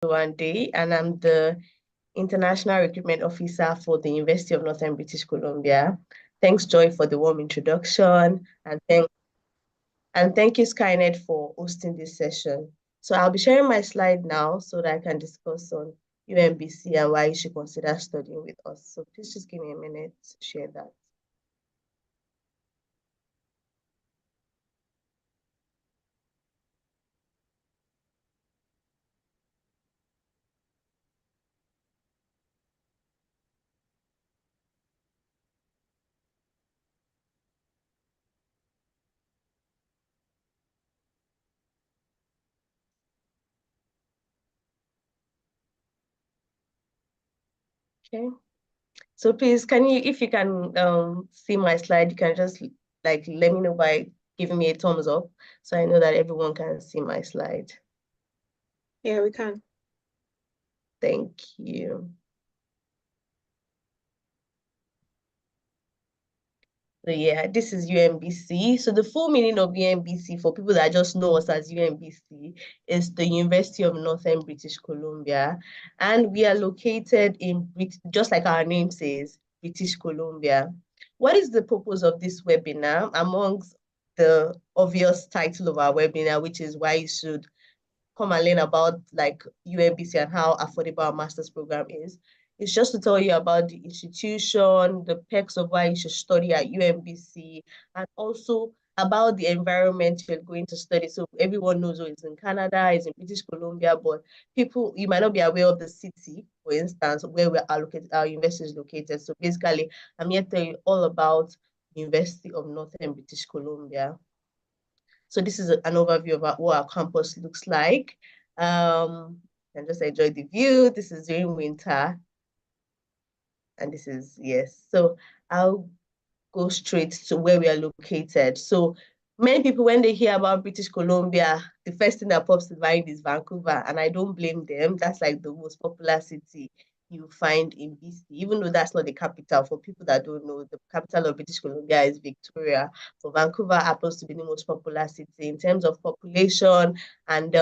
Day, and I'm the International Recruitment Officer for the University of Northern British Columbia. Thanks, Joy, for the warm introduction, and thank you, Skynet, for hosting this session. So I'll be sharing my slide now so that I can discuss on UNBC and why you should consider studying with us. So please just give me a minute to share that. Okay. So please, if you can see my slide, you can just like let me know by giving me a thumbs up so I know that everyone can see my slide. Yeah, we can. Thank you. So yeah, this is UNBC. So the full meaning of UNBC for people that just know us as UNBC is the University of Northern British Columbia. And we are located in, just like our name says, British Columbia. What is the purpose of this webinar? Amongst the obvious title of our webinar, which is why you should come and learn about like UNBC and how affordable our master's program is. It's just to tell you about the institution, the perks of why you should study at UNBC, and also about the environment you're going to study. So everyone knows, oh, it's in Canada, it's in British Columbia, but people, you might not be aware of the city, for instance, where our university is located. So basically, I'm here to tell you all about the University of Northern British Columbia. So this is an overview of what our campus looks like. And just enjoy the view. This is during winter. And this is, yes. So I'll go straight to where we are located. So many people, when they hear about British Columbia, the first thing that pops to mind is Vancouver. And I don't blame them. That's like the most popular city you find in BC, even though that's not the capital. For people that don't know, the capital of British Columbia is Victoria. So Vancouver happens to be the most popular city in terms of population, and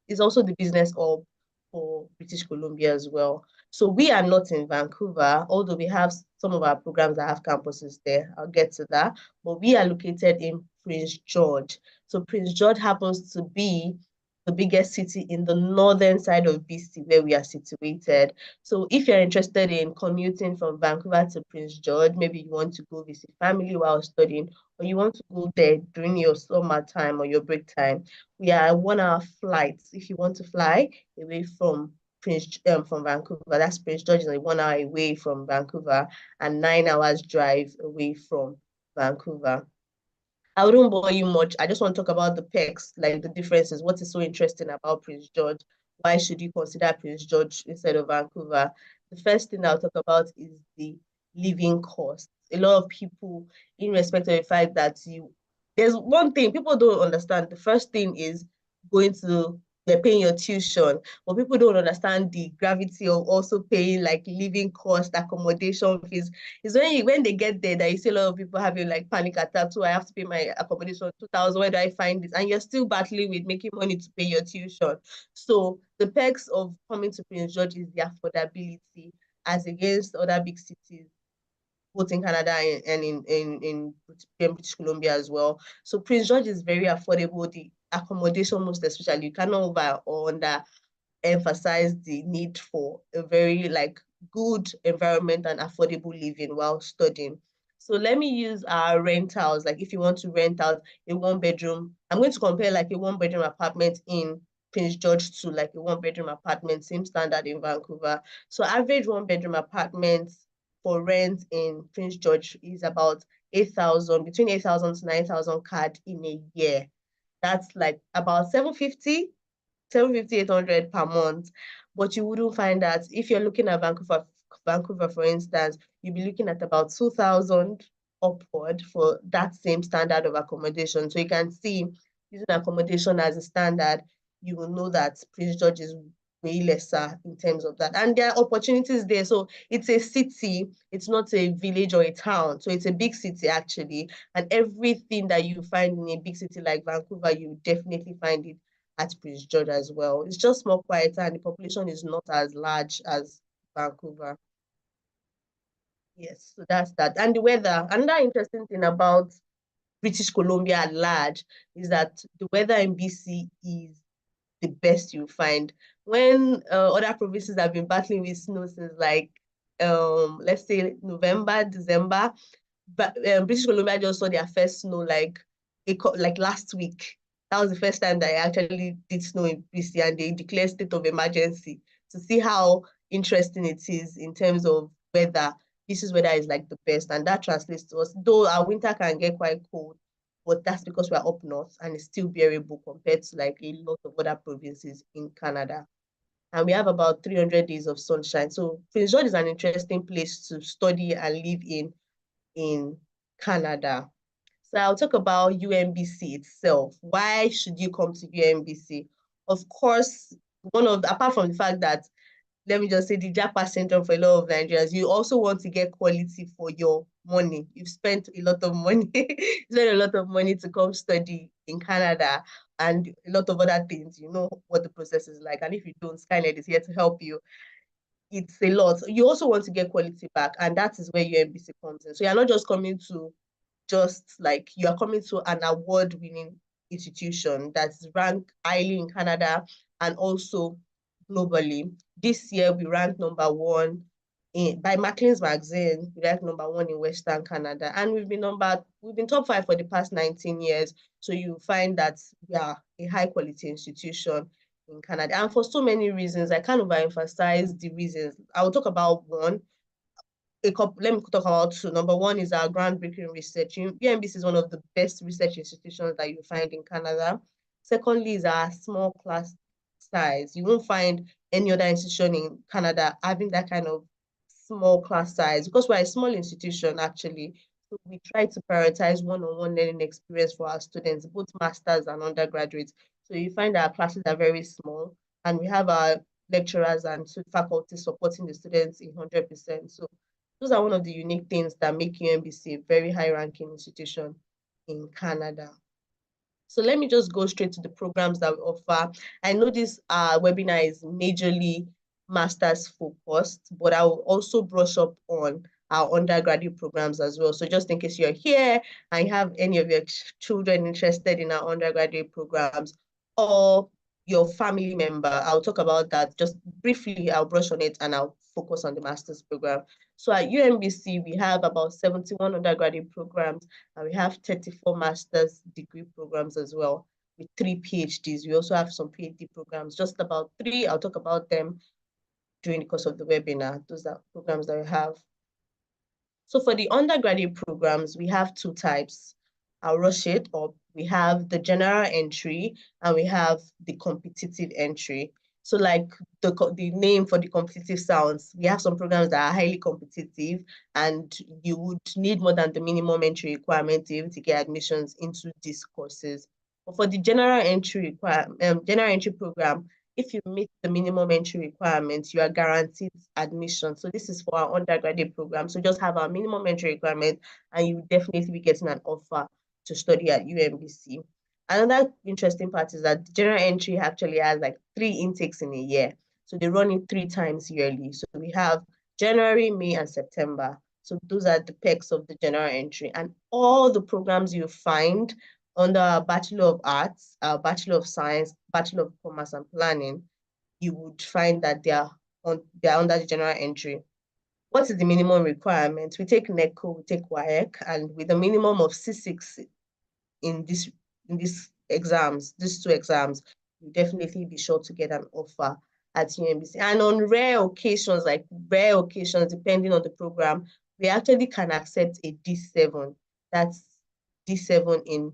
it's also the business hub for British Columbia as well. So we are not in Vancouver, although we have some of our programs that have campuses there. I'll get to that. But we are located in Prince George. So Prince George happens to be the biggest city in the northern side of BC where we are situated. So if you're interested in commuting from Vancouver to Prince George, maybe you want to go visit family while studying, or you want to go there during your summer time or your break time, we are a 1 hour flight. If you want to fly away from Vancouver, that's Prince George is like 1 hour away from Vancouver and 9 hours drive away from Vancouver. I wouldn't bore you much. I just want to talk about the perks, like the differences. What is so interesting about Prince George? Why should you consider Prince George instead of Vancouver? The first thing I'll talk about is the living cost. A lot of people, in respect of the fact that there's one thing people don't understand. The first thing is going to they're paying your tuition, but people don't understand the gravity of also paying like living cost, accommodation fees. It's when they get there that you see a lot of people having like panic attacks. So I have to pay my accommodation 2,000. Where do I find this? And you're still battling with making money to pay your tuition. So the perks of coming to Prince George is the affordability as against other big cities, both in Canada and in British Columbia as well. So Prince George is very affordable. The accommodation, most especially, you cannot over or under emphasize the need for a very like good environment and affordable living while studying. So let me use our rentals. Like if you want to rent out a 1 bedroom, I'm going to compare like a 1 bedroom apartment in Prince George to like a 1 bedroom apartment, same standard in Vancouver. So average 1 bedroom apartment for rent in Prince George is about 8,000, between 8,000 to 9,000 CAD in a year. That's like about 800 per month. But you wouldn't find that if you're looking at Vancouver, for instance, you'll be looking at about 2,000 upward for that same standard of accommodation. So you can see, using accommodation as a standard, you will know that Prince George is way lesser in terms of that. And there are opportunities there. So it's a city, it's not a village or a town. So it's a big city actually. And everything that you find in a big city like Vancouver, you definitely find it at Prince George as well. It's just more quieter and the population is not as large as Vancouver. Yes, so that's that. And the weather. Another interesting thing about British Columbia at large is that the weather in BC is the best you find. When other provinces have been battling with snow since like let's say November, December, but British Columbia just saw their first snow like last week. That was the first time that I actually did snow in BC, and they declared state of emergency to see how interesting it is in terms of weather. This is weather is like the best, and that translates to us. Though our winter can get quite cold, but that's because we're up north and it's still bearable compared to like a lot of other provinces in Canada. And we have about 300 days of sunshine. So Prince George is an interesting place to study and live in Canada. So I'll talk about UNBC itself. Why should you come to UNBC? Of course, apart from the fact that, let me just say, the Japa syndrome for a lot of Nigerians, you also want to get quality for your money. You've spent a lot of money, spent a lot of money to come study in Canada and a lot of other things. You know what the process is like. And if you don't, Skynet is here to help you. It's a lot. You also want to get quality back, and that is where UNBC comes in. So you're not just coming to you are coming to an award-winning institution that's ranked highly in Canada and also globally. This year we ranked number one by Maclean's magazine. We ranked number one in Western Canada, and we've been top 5 for the past 19 years. So you find that we are a high quality institution in Canada, and for so many reasons. I can't overemphasize the reasons. I will talk about one. Let me talk about two. Number one is our groundbreaking research. UNBC is one of the best research institutions that you find in Canada. Secondly is our small class size. You won't find any other institution in Canada having that kind of small class size because we're a small institution actually. So we try to prioritize one-on-one learning experience for our students, both masters and undergraduates. So you find our classes are very small and we have our lecturers and faculty supporting the students 100%. So those are one of the unique things that make UNBC a very high-ranking institution in Canada. So let me just go straight to the programs that we offer. I know this webinar is majorly master's focused, but I will also brush up on our undergraduate programs as well. So just in case you're here and you have any of your children interested in our undergraduate programs or your family member, I'll talk about that just briefly. I'll brush on it and I'll focus on the master's program. So at UNBC, we have about 71 undergraduate programs and we have 34 master's degree programs as well with 3 PhDs. We also have some PhD programs, just about 3. I'll talk about them during the course of the webinar. Those are programs that we have. So for the undergraduate programs, we have 2 types. I'll rush it up. We have the general entry and we have the competitive entry. So like the name for the competitive sounds, we have some programs that are highly competitive and you would need more than the minimum entry requirement to be able to get admissions into these courses. But for the general entry program, if you meet the minimum entry requirements, you are guaranteed admission. So this is for our undergraduate program. So just have our minimum entry requirement and you will definitely be getting an offer to study at UNBC. Another interesting part is that general entry actually has like 3 intakes in a year. So they run it 3 times yearly. So we have January, May, and September. So those are the perks of the general entry. And all the programs you find under our Bachelor of Arts, our Bachelor of Science, Bachelor of Commerce and Planning, you would find that they're under the general entry. What is the minimum requirement? We take NECO, we take WAEC, and with a minimum of C6 in these 2 exams, you definitely be sure to get an offer at UNBC. And on rare occasions, depending on the program, we actually can accept a D7. That's D7 in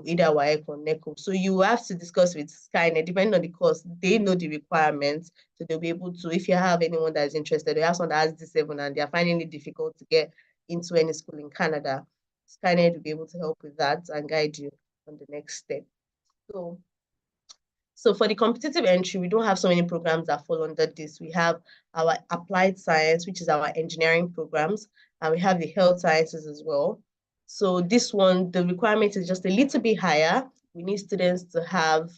either WAEC or NECO. So you have to discuss with Skynet, depending on the course, they know the requirements. So they'll be able to, if you have anyone that is interested, or you have someone that has D7 and they're finding it difficult to get into any school in Canada, Skynet will be able to help with that and guide you on the next step. So for the competitive entry, we don't have so many programs that fall under this. We have our applied science, which is our engineering programs, and we have the health sciences as well. So this one, the requirement is just a little bit higher. We need students to have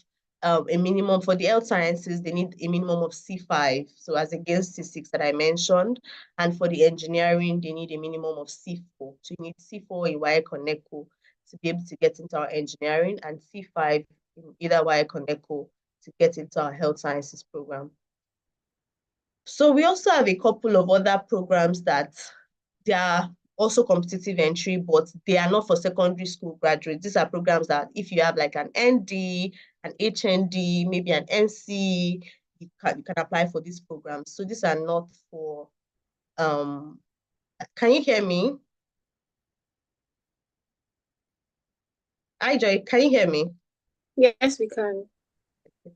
a minimum for the health sciences, they need a minimum of C5, so as against C6 that I mentioned. And for the engineering, they need a minimum of C4. So you need C4 in WAEC or NECO to be able to get into our engineering, and C5 in either WAEC or NECO to get into our health sciences program. So we also have a couple of other programs that they are also competitive entry, but they are not for secondary school graduates. These are programs that if you have like an ND, an HND, maybe an NC, you can apply for these programs. So these are not for, can you hear me? Hi, Joy, can you hear me? Yes, we can.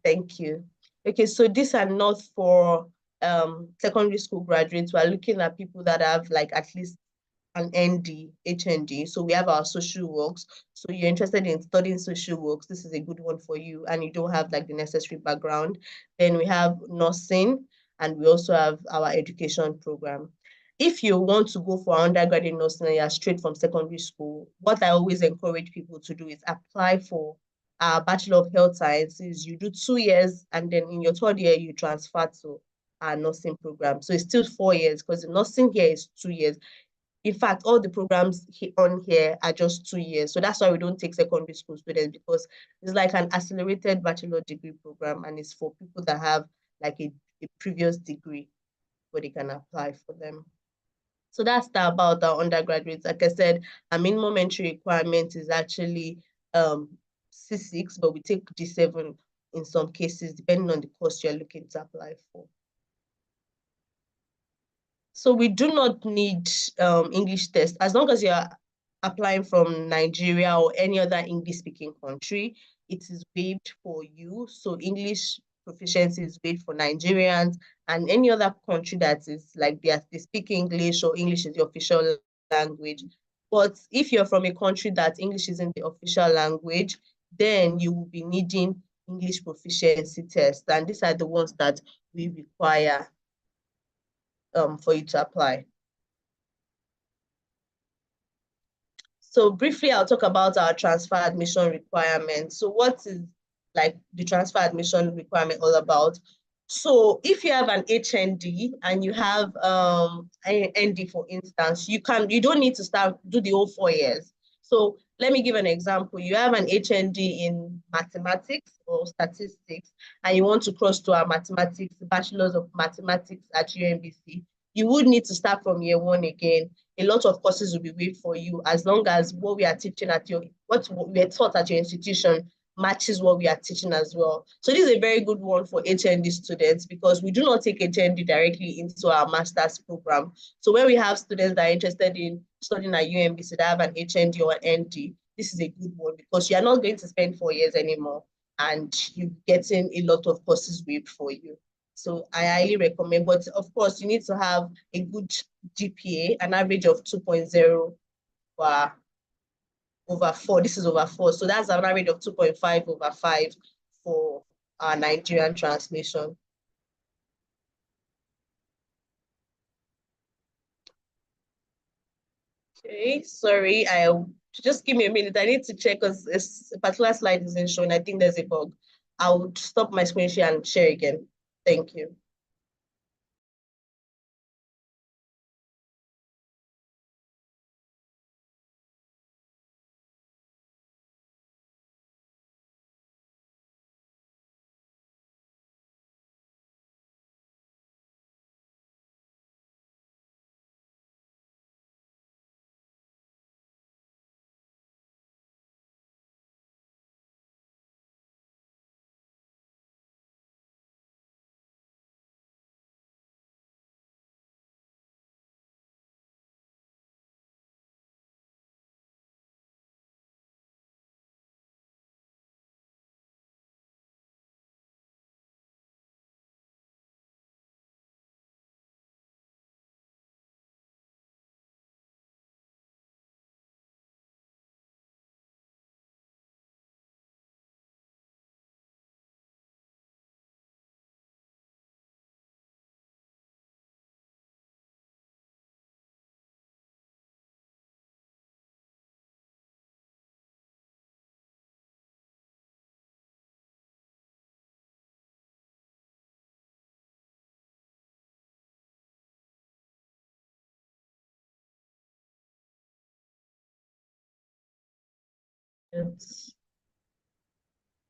Thank you. Okay, so these are not for secondary school graduates. We're looking at people that have like at least an ND, HND. So we have our social works. So you're interested in studying social works, this is a good one for you, and you don't have like the necessary background. Then we have nursing, and we also have our education program. If you want to go for undergraduate nursing and you're straight from secondary school, what I always encourage people to do is apply for a Bachelor of Health Sciences. You do 2 years, and then in your third year, you transfer to our nursing program. So it's still 4 years because the nursing here is 2 years. In fact, all the programs on here are just 2 years. So that's why we don't take secondary school students, because it's like an accelerated bachelor degree program, and it's for people that have like a previous degree where they can apply for them. So that's about our undergraduates. Like I said, our minimum entry requirement is actually C6, but we take D7 in some cases, depending on the course you're looking to apply for. So we do not need English test as long as you're applying from Nigeria or any other English-speaking country. It is waived for you. So English proficiency is waived for Nigerians and any other country that is like they speak English or English is the official language. But if you're from a country that English isn't the official language, then you will be needing English proficiency tests, and these are the ones that we require for you to apply. So briefly, I'll talk about our transfer admission requirements. So what is like the transfer admission requirement all about? So if you have an HND and you have an ND, for instance, you don't need to do the whole 4 years. So let me give an example. You have an HND in mathematics or statistics, and you want to cross to our mathematics, Bachelor's of Mathematics at UNBC. You would need to start from year one again. A lot of courses will be waived for you as long as what we are teaching at what we are taught at your institution matches what we are teaching as well. So this is a very good one for HND students because we do not take HND directly into our master's program. So when we have students that are interested in studying at UNBC that have an HND or an ND, this is a good one because you are not going to spend 4 years anymore and you're getting a lot of courses waived for you. So I highly recommend, but of course you need to have a good GPA, an average of 2.0 over 4. This is over 4. So that's an average of 2.5 over 5 for our Nigerian translation. Okay, sorry, just give me a minute. I need to check because a particular slide isn't showing. I think there's a bug. I'll stop my screen share and share again. Thank you.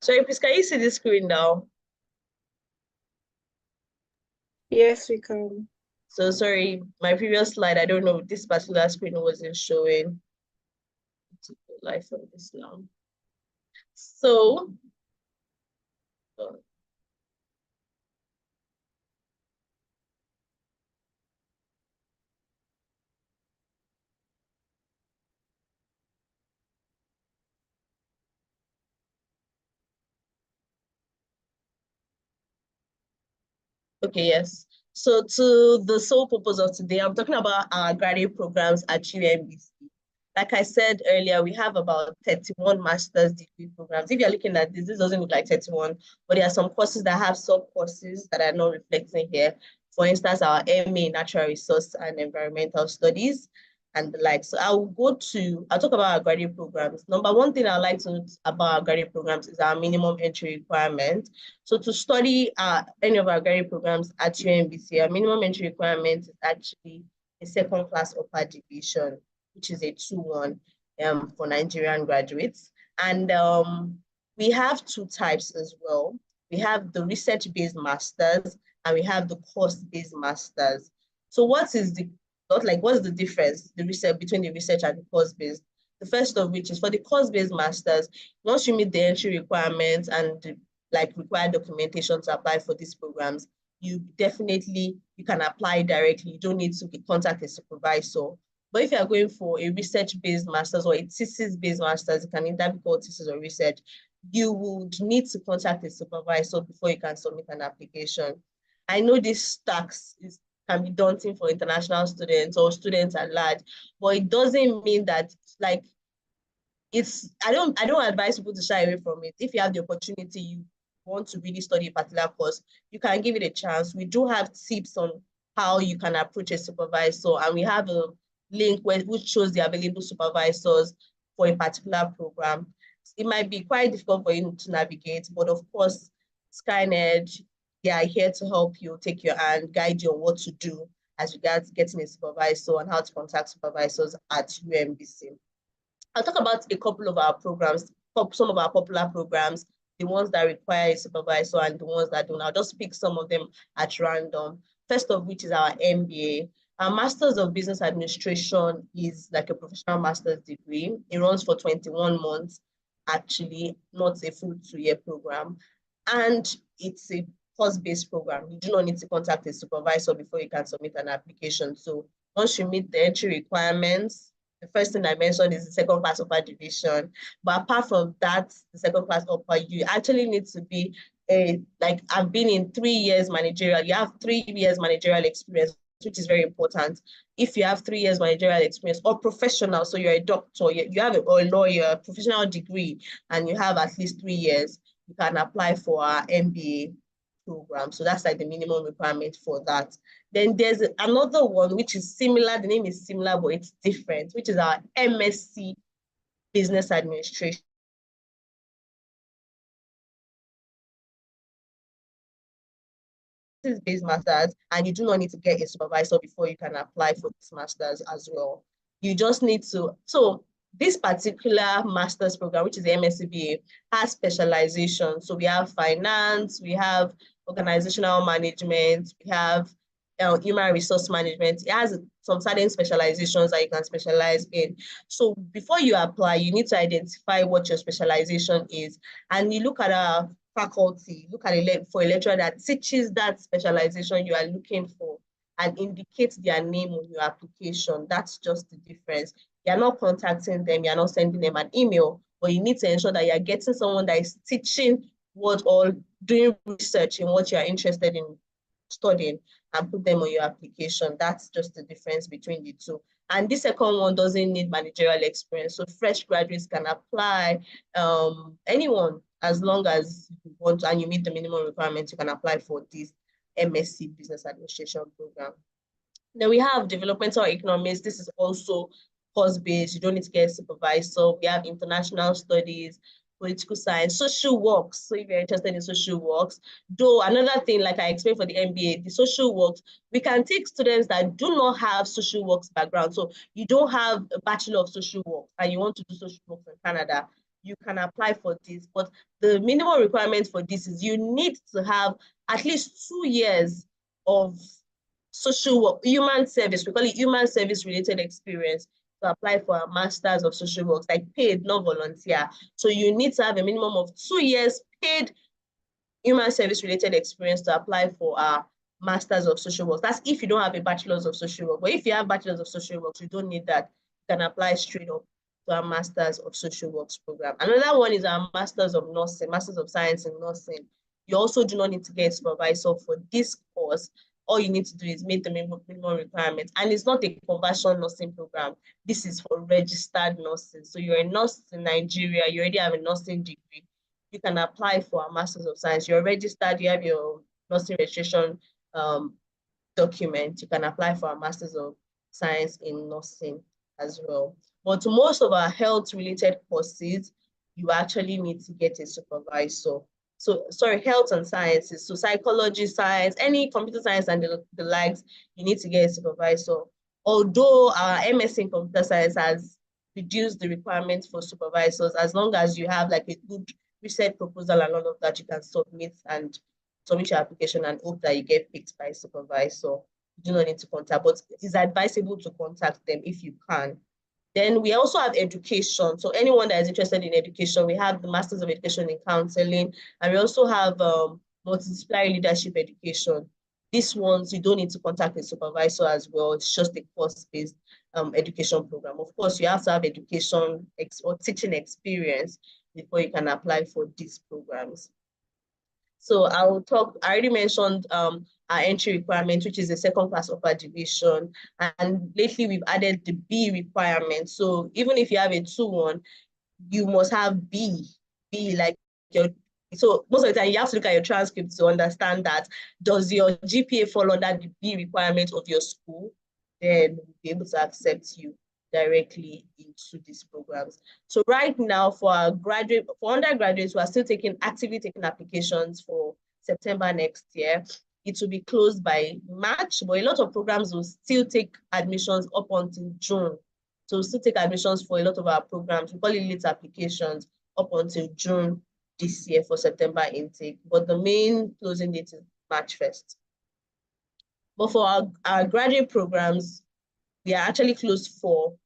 Sorry, please, can you see the screen now? Yes, we can. So sorry, my previous slide, I don't know, this particular screen wasn't showing. To go live on this now. So, okay, yes. So to the sole purpose of today, I'm talking about our graduate programs at UNBC. Like I said earlier, we have about 31 master's degree programs. If you're looking at this doesn't look like 31, but there are some courses that have sub-courses that are not reflecting here. For instance, our MA in Natural Resource and Environmental Studies and the like. So I'll talk about our graduate programs. Number one thing I'd like to note about our graduate programs is our minimum entry requirement. So to study any of our graduate programs at UNBC, our minimum entry requirement is actually a second class upper division, which is a 2-1 for Nigerian graduates. And we have two types as well. We have the research-based masters and we have the course-based masters. So what's the difference between the research and the course-based? The first of which is for the course-based masters, once you meet the entry requirements and required documentation to apply for these programs, you can apply directly. You don't need to contact a supervisor. But if you are going for a research-based master's or a thesis-based master's, it can either be called thesis or research, you would need to contact a supervisor before you can submit an application. I know this tax can be daunting for international students or students at large, but it doesn't mean that I don't advise people to shy away from it. If you have the opportunity, you want to really study a particular course, you can give it a chance. We do have tips on how you can approach a supervisor, and we have a link which shows the available supervisors for a particular program. It might be quite difficult for you to navigate, but of course, SkyNet, they are here to help you, take your hand, guide you on what to do as regards getting a supervisor and how to contact supervisors at UNBC. I'll talk about a couple of our programs, some of our popular programs, the ones that require a supervisor and the ones that don't. I'll just pick some of them at random. First of which is our MBA. Our Masters of Business Administration is like a professional master's degree. It runs for 21 months, actually, not a full 2-year program. And it's a course-based program. You do not need to contact a supervisor before you can submit an application. So once you meet the entry requirements, the first thing I mentioned is the second class upper division. But apart from that, the second class upper, you actually need to be I've been in 3 years managerial. You have 3 years managerial experience, which is very important. If you have 3 years managerial experience or professional, so you're a doctor, you have a lawyer, professional degree, and you have at least 3 years, you can apply for our MBA program. So that's like the minimum requirement for that. Then there's another one which is similar. The name is similar, but it's different, which is our MSc Business Administration. This is based masters, and you do not need to get a supervisor before you can apply for this masters as well. You just need to. So this particular master's program, which is the MSc, has specialization. So we have finance, we have organizational management, we have human resource management. It has some certain specializations that you can specialize in. So before you apply, you need to identify what your specialization is, and you look at a faculty, look at for a lecturer that teaches that specialization you are looking for and indicate their name on your application. That's just the difference. You're not contacting them, you're not sending them an email, but you need to ensure that you're getting someone that is teaching what or doing research in what you're interested in studying and put them on your application. That's just the difference between the two. And this second one doesn't need managerial experience. So fresh graduates can apply, anyone, as long as you want and you meet the minimum requirements, you can apply for this MSc Business Administration program. Then we have developmental economics. This is also course-based. You don't need to get a supervisor. We have international studies, political science, social works. So if you're interested in social works, though another thing, like I explained for the MBA, the social works, we can take students that do not have social works background. So you don't have a Bachelor of Social Work and you want to do social works in Canada. you can apply for this. But the minimum requirement for this is you need to have at least 2 years of social work, human service, we call it human service related experience to apply for a master's of social work, like paid, not volunteer. So you need to have a minimum of 2 years paid human service related experience to apply for a master's of social work. That's if you don't have a bachelor's of social work. But if you have bachelor's of social work, you don't need that. You can apply straight up to a master's of social works program. Another one is our master's of nursing, master's of science in nursing. You also do not need to get a supervisor for this course. All you need to do is meet the minimum requirements. And it's not a conversion nursing program. This is for registered nurses. So you're a nurse in Nigeria, you already have a nursing degree. You can apply for a master's of science. You're registered, you have your nursing registration document. You can apply for a master's of science in nursing as well. But most of our health related courses, you actually need to get a supervisor. So, sorry, health and sciences. So psychology, science, any computer science and the likes, you need to get a supervisor. Although our MS in computer science has reduced the requirements for supervisors, as long as you have like a good research proposal and all of that, you can submit your application and hope that you get picked by a supervisor. You do not need to contact, but it's advisable to contact them if you can. Then we also have education. So anyone that is interested in education, we have the Masters of Education in Counseling, and we also have multidisciplinary leadership education. These ones, you don't need to contact a supervisor as well. It's just a course-based education program. Of course, you have to have education or teaching experience before you can apply for these programs. So I already mentioned our entry requirement, which is the second class upper division. And lately we've added the B requirement. So even if you have a 2-1, you must have B like so most of the time you have to look at your transcript to understand that does your GPA fall under the B requirement of your school, then we'll be able to accept you directly into these programs. So right now for undergraduates, we are still actively taking applications for September next year. It will be closed by March, but a lot of programs will still take admissions up until June. So we'll still take admissions for a lot of our programs. We call it late applications up until June this year for September intake. But the main closing date is March 1st. But for our graduate programs, we are actually closed for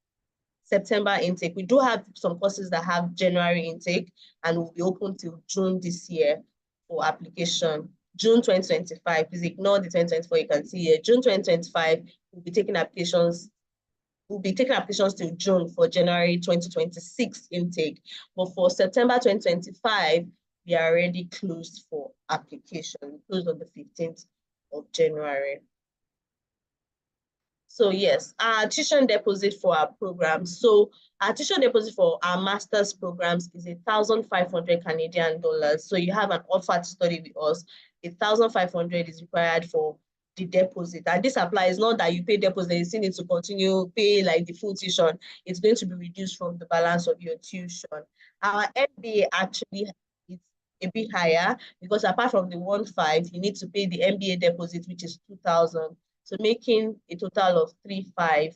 September intake. We do have some courses that have January intake and will be open till June this year for application. June 2025, please ignore the 2024, you can see here. June 2025, we'll be taking applications till June for January 2026 intake. But for September 2025, we are already closed for application. We closed on the 15th of January. So yes, our tuition deposit for our program. So our tuition deposit for our master's programs is 1,500 Canadian dollars. So you have an offer to study with us. 1,500 is required for the deposit. And this applies not that you pay deposit, you still need to continue pay like the full tuition. It's going to be reduced from the balance of your tuition. Our MBA actually is a bit higher because apart from the 1,500, you need to pay the MBA deposit, which is 2,000. So making a total of 3,500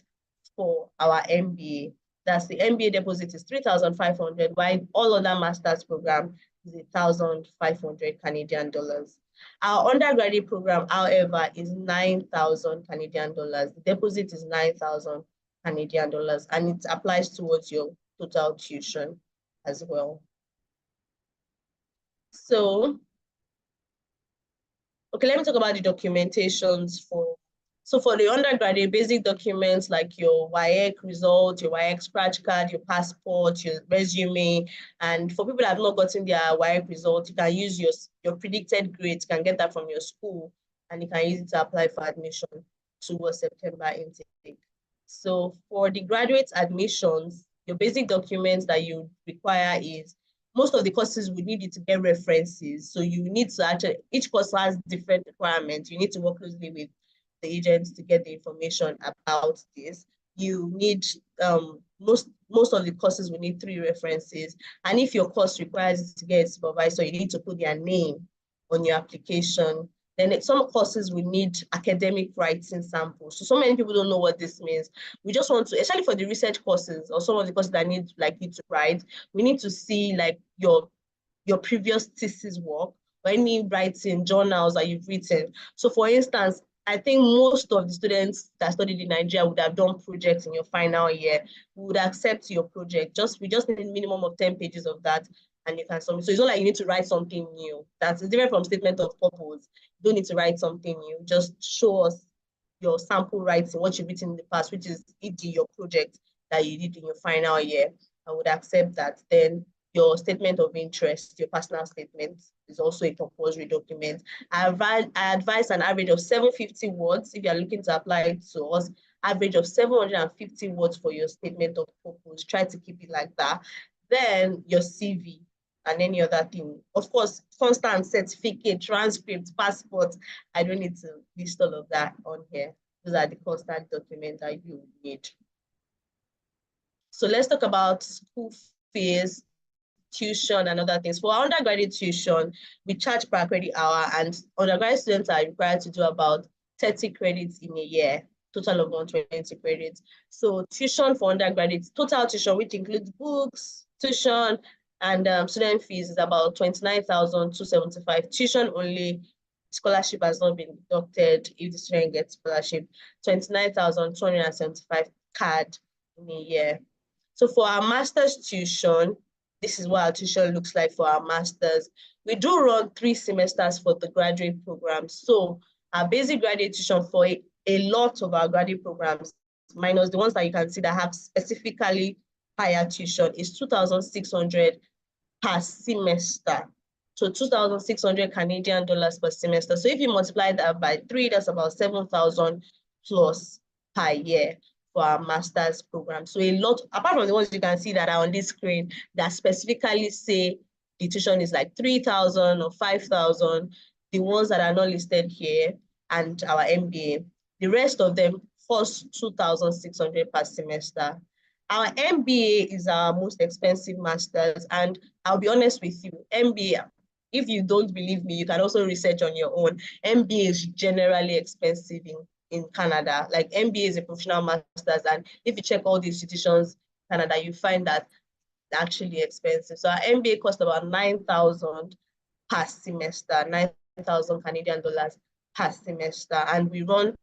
for our MBA. That's the MBA deposit is 3,500, while all other master's program is 1,500 Canadian dollars. Our undergraduate program, however, is 9,000 Canadian dollars. The deposit is 9,000 Canadian dollars, and it applies towards your total tuition as well. So, okay, let me talk about the documentations So for the undergraduate, basic documents like your WAEC result, your WAEC scratch card, your passport, your resume, and for people that have not gotten their WAEC result, you can use your predicted grades, you can get that from your school, and you can use it to apply for admission towards September intake. So for the graduate admissions, your basic documents that you require is, most of the courses would need you to get references. So you need to each course has different requirements. You need to work closely with the agents to get the information about this. You need, most of the courses will need 3 references. And if your course requires you to get a supervisor, you need to put their name on your application. Then some courses we need academic writing samples. So many people don't know what this means. We just want to, especially for the research courses or some of the courses that need like you to write, we need to see like your previous thesis work or any writing journals that you've written. So for instance, I think most of the students that studied in Nigeria would have done projects in your final year. We would accept your project. We just need a minimum of 10 pages of that and you can submit. So it's not like you need to write something new. That's different from statement of purpose. You don't need to write something new. Just show us your sample writing, what you've written in the past, which is e.g. your project that you did in your final year. I would accept that. Then your statement of interest, your personal statement is also a compulsory document. I advise an average of 750 words if you're looking to apply it to us, average of 750 words for your statement of purpose. Try to keep it like that. Then your CV and any other thing. Of course, constant certificate, transcript, passport. I don't need to list all of that on here. Those are the constant documents that you need. So let's talk about school fees, tuition, and other things. For our undergraduate tuition, we charge per credit hour, and undergraduate students are required to do about 30 credits in a year, total of 120 credits. So tuition for undergraduates, total tuition, which includes books, tuition, and student fees, is about 29,275. Tuition only, scholarship has not been deducted if the student gets scholarship, 29,275 CAD in a year. So for our master's tuition, this is what our tuition looks like for our master's. We do run 3 semesters for the graduate program. So our basic graduate tuition for a lot of our graduate programs, minus the ones that you can see that have specifically higher tuition, is 2,600 per semester. So 2,600 Canadian dollars per semester. So if you multiply that by 3, that's about 7,000 plus per year for our master's program. So a lot, apart from the ones you can see that are on this screen, that specifically say the tuition is like 3,000 or 5,000, the ones that are not listed here, and our MBA, the rest of them cost 2,600 per semester. Our MBA is our most expensive master's, and I'll be honest with you, MBA, if you don't believe me, you can also research on your own. MBA is generally expensive in Canada. Like MBA is a professional master's, and if you check all the institutions in Canada, you find that it's actually expensive. So our MBA costs about 9,000 per semester, 9,000 Canadian dollars per semester, and we run.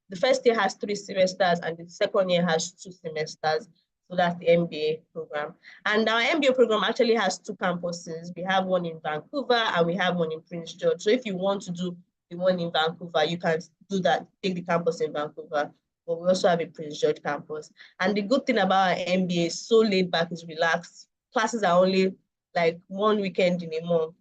The first year has 3 semesters, and the second year has 2 semesters. So that's the MBA program. And our MBA program actually has 2 campuses. We have one in Vancouver and we have one in Prince George. So if you want to do the one in Vancouver, you can do that, take the campus in Vancouver. But we also have a Prince George campus. And the good thing about our MBA is so laid back, is relaxed. Classes are only like 1 weekend in a month.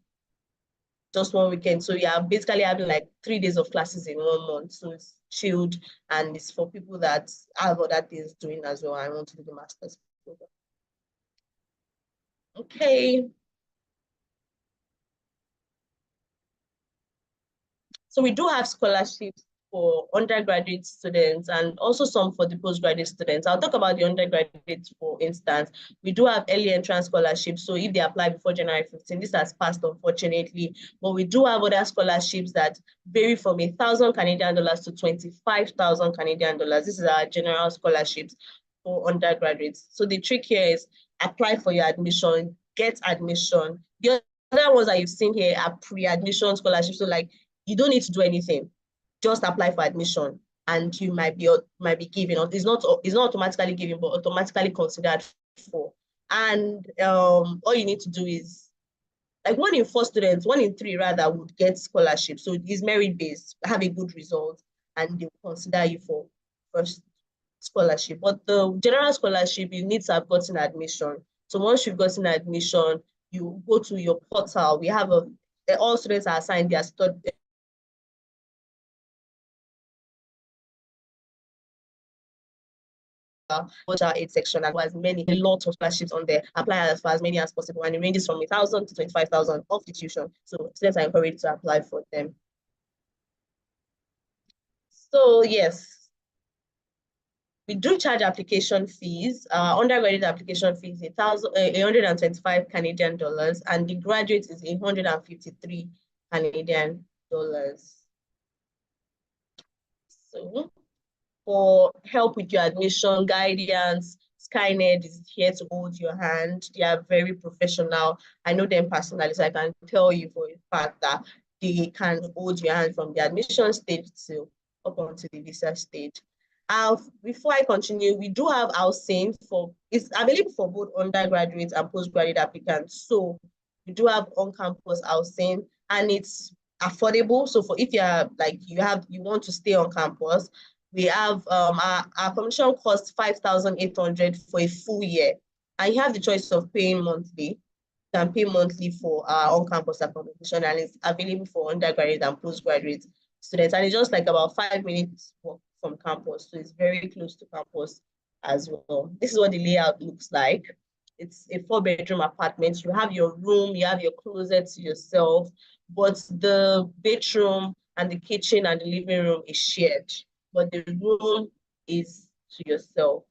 Just 1 weekend. So yeah, basically having like 3 days of classes in 1 month. So it's chilled, and it's for people that have other things doing as well. I want to do the master's program. Okay. So we do have scholarships for undergraduate students and also some for the postgraduate students. I'll talk about the undergraduates, for instance. We do have early entrance scholarships. So if they apply before January 15, this has passed, unfortunately. But we do have other scholarships that vary from 1,000 Canadian dollars to 25,000 Canadian dollars. This is our general scholarships for undergraduates. So the trick here is apply for your admission, get admission. The other ones that you've seen here are pre-admission scholarships. So like, you don't need to do anything. Just apply for admission, and you might be given. It's not automatically given, but automatically considered for. And all you need to do is, like 1 in 4 students, 1 in 3 rather, would get scholarship. So it's merit based. Have a good result, and they will consider you for first scholarship. But the general scholarship, you need to have gotten admission. So once you've gotten admission, you go to your portal. We have all students are assigned their study watch our aid section, and has a lot of scholarships on there. Apply for as many as possible, and it ranges from 1,000 to 25,000 of the tuition. So students are encouraged to apply for them. So yes, we do charge application fees. Undergraduate application fees is 125 Canadian dollars, and the graduate is 153 Canadian dollars. So for help with your admission, guidance, Skynet is here to hold your hand. They are very professional. I know them personally, so I can tell you for a fact that they can hold your hand from the admission stage to up onto the visa stage. Before I continue, we do have housing it's available for both undergraduate and postgraduate applicants. So we do have on-campus housing and it's affordable. So for if you're like you want to stay on campus, we have our accommodation costs 5,800 for a full year. And you have the choice of paying monthly. You can pay monthly for our on-campus accommodation and it's available for undergraduate and postgraduate students. And it's just like about 5 minutes walk from campus. So it's very close to campus as well. This is what the layout looks like. It's a 4-bedroom apartment. You have your room, you have your closet to yourself, but the bedroom and the kitchen and the living room is shared, but the room is to yourself.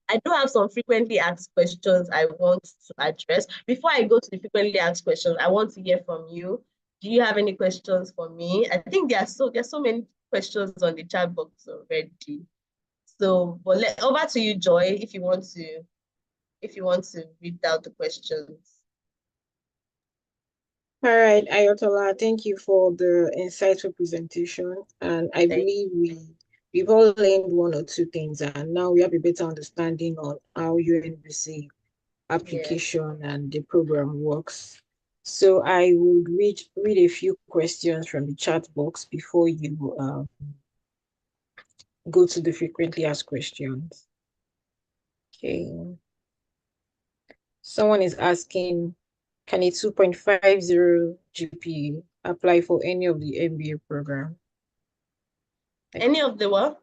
I do have some frequently asked questions I want to address. Before I go to the frequently asked questions, I want to hear from you. Do you have any questions for me? I think there's so many questions on the chat box already. So, but over to you, Joy, if you want to read out the questions. All right, Ayotola, thank you for the insightful presentation. And I believe we've all learned one or two things, and now we have a better understanding on how UNBC application and the program works. So I would read a few questions from the chat box before you go to the frequently asked questions. Okay. Someone is asking, can a 2.50 GPA apply for any of the MBA program? Any of the what?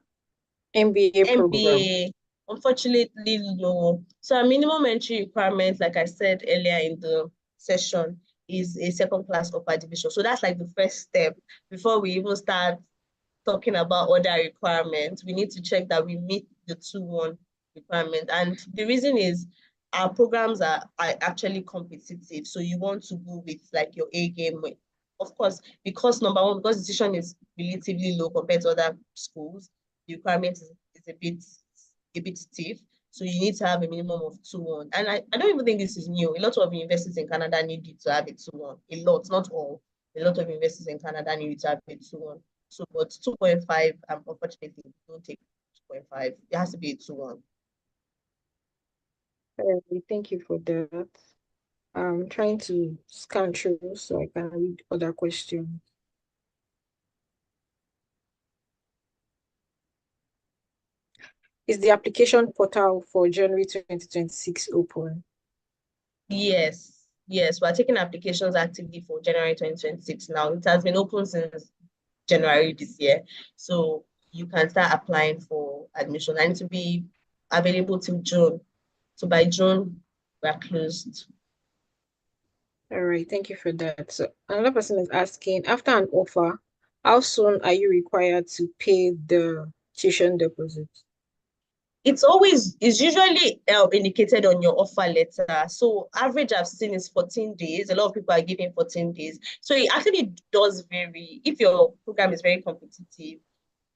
MBA program. MBA, unfortunately, no. So our minimum entry requirement, like I said earlier in the session, is a second class upper division. So that's like the first step before we even start talking about other requirements. We need to check that we meet the 2-1 requirement. And the reason is our programs are actually competitive. So you want to go with like your A game. Of course, because number one, because the tuition is relatively low compared to other schools, the requirement is a bit stiff. So you need to have a minimum of 2-1. And I don't even think this is new. A lot of universities in Canada need you to have a 2-1. A lot, not all. A lot of universities in Canada need you to have a 2-1. So, but 2.5, unfortunately, don't take 2.5. It has to be a 2-1. Thank you for that. I'm trying to scan through so I can read other questions. Is the application portal for January 2026 open? Yes, yes. We're taking applications actively for January 2026 now. It has been open since January this year. So you can start applying for admission and to be available till June. So by June, we're closed. All right, thank you for that. So another person is asking, after an offer, how soon are you required to pay the tuition deposit? It's usually indicated on your offer letter. So average I've seen is 14 days. A lot of people are giving 14 days. So it actually does vary. If your program is very competitive,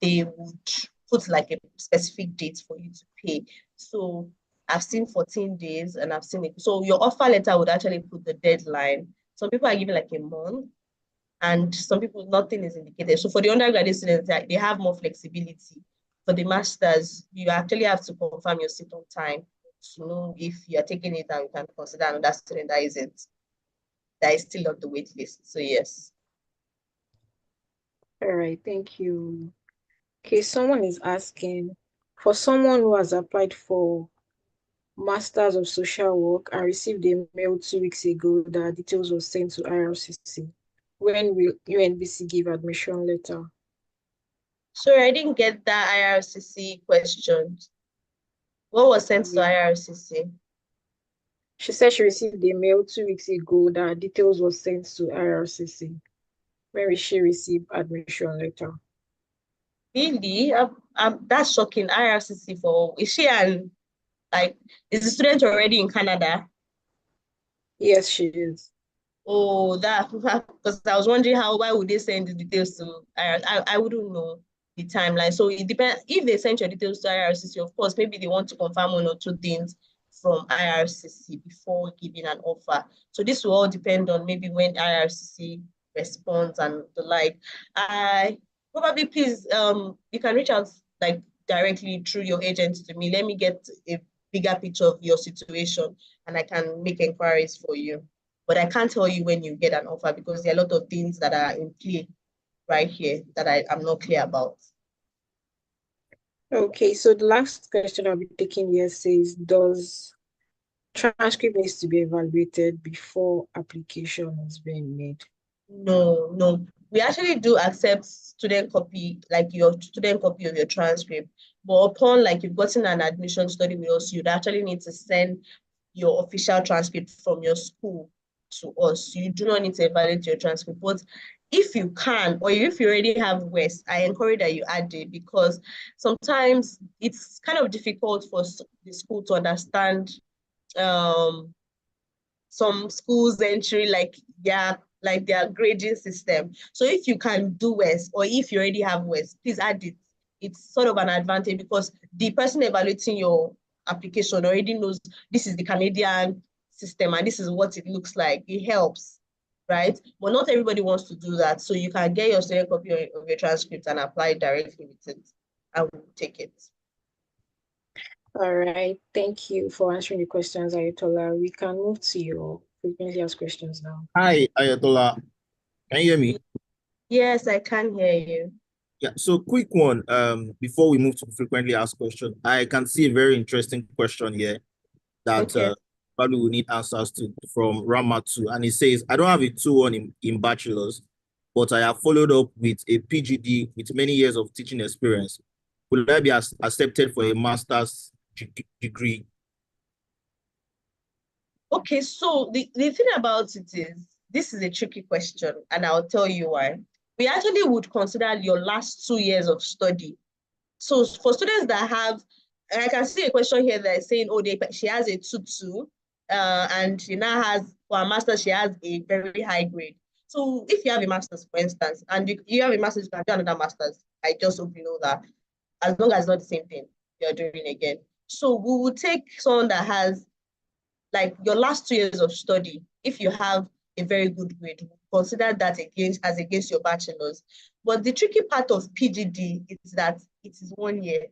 they would put like a specific date for you to pay. So I've seen 14 days and I've seen it. So your offer letter would actually put the deadline. Some people are giving like a month and some people, nothing is indicated. So for the undergraduate students, they have more flexibility. For the masters, you actually have to confirm your seat on time to know if you're taking it and you can consider another student that is still on the wait list. So yes. All right, thank you. Okay, someone is asking, for someone who has applied for Masters of Social Work and received a mail 2 weeks ago that details were sent to IRCC, when will UNBC give admission letter? Sorry, I didn't get that IRCC question. What was sent to IRCC? She said she received a mail 2 weeks ago that details were sent to IRCC. When will she receive admission letter? Really? That's shocking. IRCC is she is the student already in Canada? Yes, she is. Oh, that because I was wondering why would they send the details to I wouldn't know. the timeline. So it depends. If they send your details to IRCC, of course, maybe they want to confirm one or two things from IRCC before giving an offer. So this will all depend on maybe when IRCC responds and the like. I probably please you can reach out like directly through your agent to me. Let me get a bigger picture of your situation and I can make inquiries for you. But I can't tell you when you get an offer because there are a lot of things that are in play right here that I'm not clear about. Okay, so the last question I'll be taking here says, does transcript needs to be evaluated before application is being made? No, no. We actually do accept student copy, like your student copy of your transcript. But upon like you've gotten an admission study with us, you'd actually need to send your official transcript from your school to us. You do not need to evaluate your transcript. But if you can, or if you already have West, I encourage that you add it because sometimes it's kind of difficult for the school to understand some schools entry like their grading system. So if you can do West or if you already have West, please add it. It's sort of an advantage because the person evaluating your application already knows this is the Canadian system and this is what it looks like. It helps, right? But not everybody wants to do that. So you can get your student copy of your transcript and apply directly with it. I will take it. All right. Thank you for answering the questions, Ayatola. We can move to your frequently asked questions now. Hi, Ayatola. Can you hear me? Yes, I can hear you. Yeah, so quick one. Before we move to frequently asked question, I can see a very interesting question here that Okay. probably we need answers to from Rama 2. And it says, I don't have a 2-1 in bachelor's, but I have followed up with a PGD with many years of teaching experience. Will I be accepted for a master's degree? Okay, so the thing about it is, this is a tricky question, and I'll tell you why. We actually would consider your last 2 years of study. So for students that have, and I can see a question here that is saying, oh, she has a 2-2, and she now has, for a master's, she has a very high grade. So if you have a master's, for instance, and you have a master's, you can do another master's. I just hope you know that, as long as it's not the same thing you're doing again. So we will take someone that has like your last 2 years of study, if you have a very good grade, consider that against your bachelor's. But the tricky part of PGD is that it is 1 year.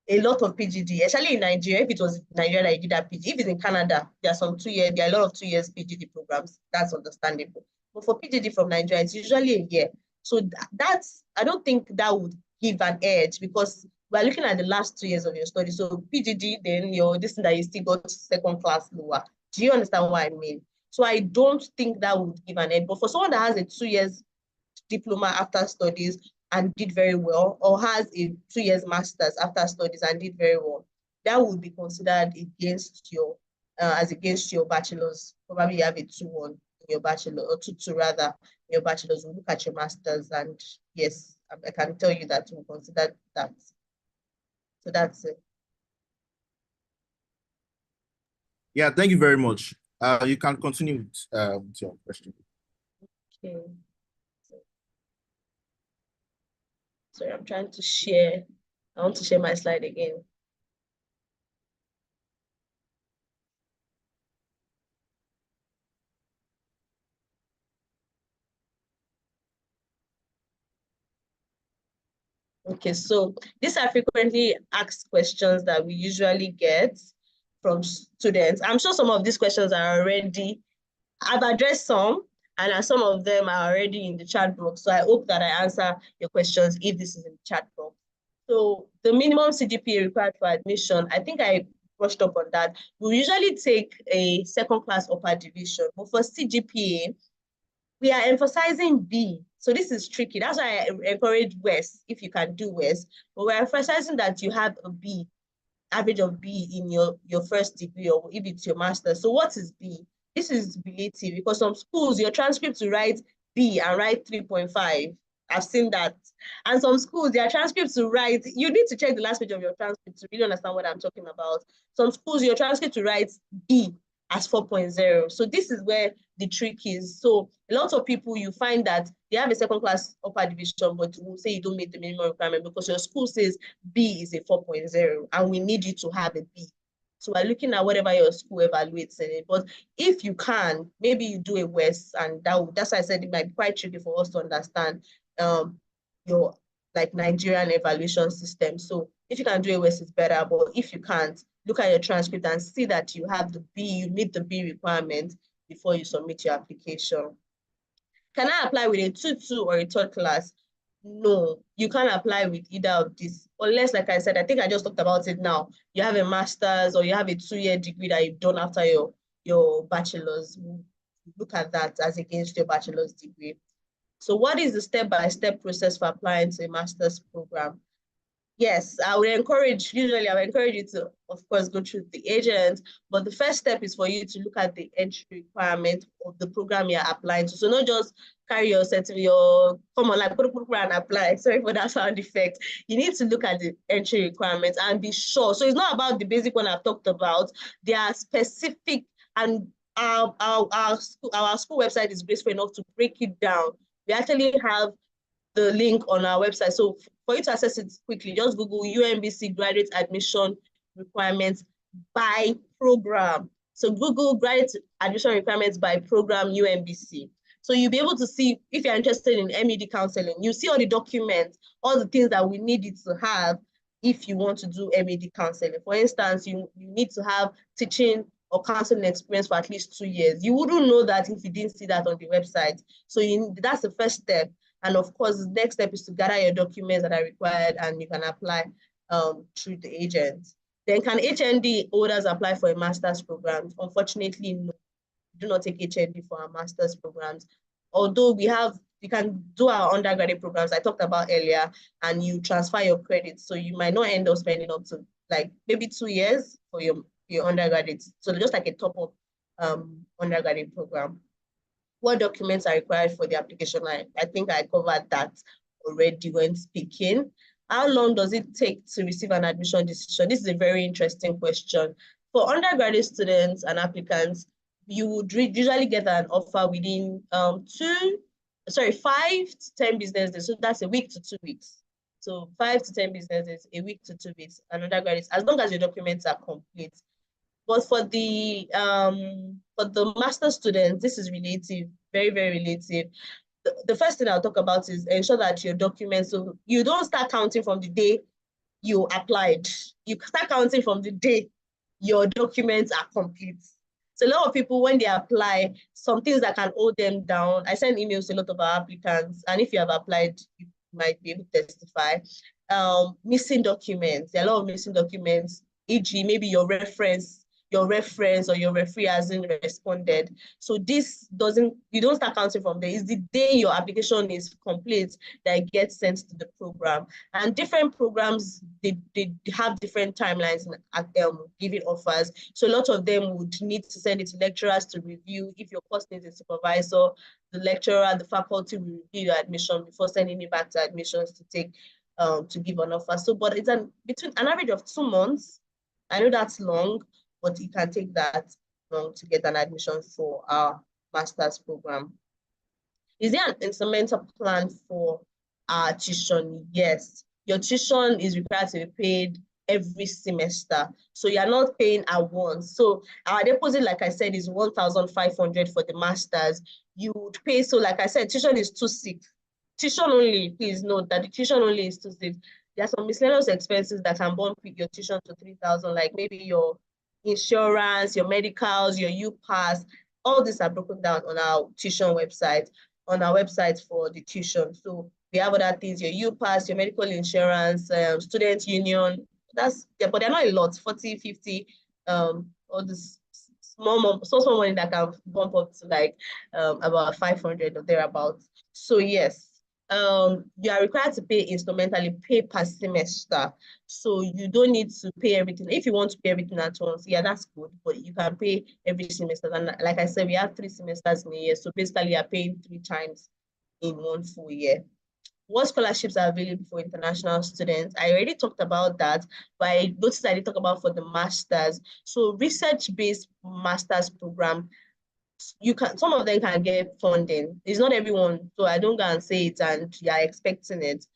A lot of PGD, especially in Nigeria, if it was Nigeria that you did that PGD, if it's in Canada, there are a lot of 2 years PGD programs. That's understandable. But for PGD from Nigeria, it's usually a year. So I don't think that would give an edge because we're looking at the last 2 years of your study. So PGD, then this thing that you still got second class lower. Do you understand what I mean? So I don't think that would give an edge. But for someone that has a 2 years diploma after studies and did very well, or has a 2 years master's after studies and did very well, that would be considered against your as against your bachelor's. Probably you have a 2-1 in your bachelor, or 2-2 rather in your bachelor's. We'll look at your master's, and yes, I can tell you that we'll consider that. So that's it. Yeah, thank you very much. You can continue with your question. Okay. Sorry, I'm trying to share. I want to share my slide again. Okay, so these are frequently asked questions that we usually get from students. I'm sure some of these questions are already, I've addressed some, and some of them are already in the chat box. So I hope that I answer your questions if this is in the chat box. So the minimum CGPA required for admission, I think I brushed up on that. We usually take a second class upper division, but for CGPA, we are emphasizing B. So this is tricky. That's why I encourage West, if you can do West, but we're emphasizing that you have a B, average of B in your first degree, or if it's your master's. So what is B? This is relative because some schools, your transcript to write B and write 3.5. I've seen that. And some schools, their transcripts to write, you need to check the last page of your transcript to really understand what I'm talking about. Some schools, your transcript to write B as 4.0. So this is where the trick is. So a lot of people, you find that they have a second class upper division, but will say you don't meet the minimum requirement because your school says B is a 4.0 and we need you to have a B. So we're looking at whatever your school evaluates in it. But if you can, maybe you do a WES, and that's why I said it might be quite tricky for us to understand your like Nigerian evaluation system. So if you can do a WES, it's better. But if you can't, look at your transcript and see that you have the B, you meet the B requirement before you submit your application. Can I apply with a 2-2 or a third class? No, you can't apply with either of these. Unless, like I said, I think I just talked about it now. You have a master's or you have a 2-year degree that you've done after your bachelor's. Look at that as against your bachelor's degree. So what is the step-by-step process for applying to a master's program? Yes, usually I would encourage you to, of course, go through the agent, but the first step is for you to look at the entry requirement of the program you're applying to. So not just carry your come on, like, put and apply. Sorry for that sound effect. You need to look at the entry requirements and be sure. So it's not about the basic one I've talked about. They are specific, and our school website is graceful enough to break it down. We actually have the link on our website. So for you to access it quickly, just Google UNBC graduate admission requirements by program. So Google graduate admission requirements by program UNBC. So you'll be able to see, if you're interested in MED counseling, you see all the documents, all the things that we need you to have if you want to do MED counseling. For instance, you need to have teaching or counseling experience for at least 2 years. You wouldn't know that if you didn't see that on the website. So that's the first step. And of course, the next step is to gather your documents that are required, and you can apply through the agent. Then can HND holders apply for a master's program? Unfortunately, no. We do not take HND for our master's programs. Although we can do our undergraduate programs I talked about earlier, and you transfer your credits. So you might not end up spending up to like maybe 2 years for your undergraduate. So just like a top-up undergraduate program. What documents are required for the application? I think I covered that already when speaking. How long does it take to receive an admission decision? This is a very interesting question. For undergraduate students and applicants, you would usually get an offer within 5 to 10 business days. So that's a week to 2 weeks. So 5 to 10 business days, a week to 2 weeks, and undergraduates, as long as your documents are complete. But for the master students, this is relative, very, very relative. The first thing I'll talk about is ensure that your documents, so you don't start counting from the day you applied. You start counting from the day your documents are complete. So a lot of people, when they apply, some things that can hold them down. I send emails to a lot of our applicants, and if you have applied, you might be able to testify. Missing documents. There are a lot of missing documents, e.g., maybe your reference or your referee hasn't responded. So you don't start counting from there. It's the day your application is complete that it gets sent to the program. And different programs, they have different timelines at giving offers. So a lot of them would need to send it to lecturers to review. If your course needs a supervisor, the lecturer, the faculty will review your admission before sending it back to admissions to take to give an offer. So, but it's between an average of 2 months. I know that's long, but it can take that long to get an admission for our master's program. Is there an instrumental plan for our tuition? Yes. Your tuition is required to be paid every semester. So you're not paying at once. So our deposit, like I said, is 1,500 for the master's. You would pay, so like I said, tuition is 2,600. Tuition only, please note that the tuition only is 2,600. There are some miscellaneous expenses that can bump your tuition to 3,000, like maybe your insurance, your medicals, your UPass. All these are broken down on our tuition website, for the tuition. So we have other things, your UPass, your medical insurance, student union. But they're not a lot, 40, 50, all this small money that can bump up to like about 500 or thereabouts. So yes, you are required to pay instrumentally, pay per semester. So you don't need to pay everything. If you want to pay everything at once, yeah, that's good, but you can pay every semester. And like I said, we have 3 semesters in a year. So basically you're paying 3 times in one full year. what scholarships are available for international students? I already talked about that, but I noticed I didn't talk about for the masters. So research-based masters program, some of them can get funding. It's not everyone, so I don't go and say it and you're expecting it.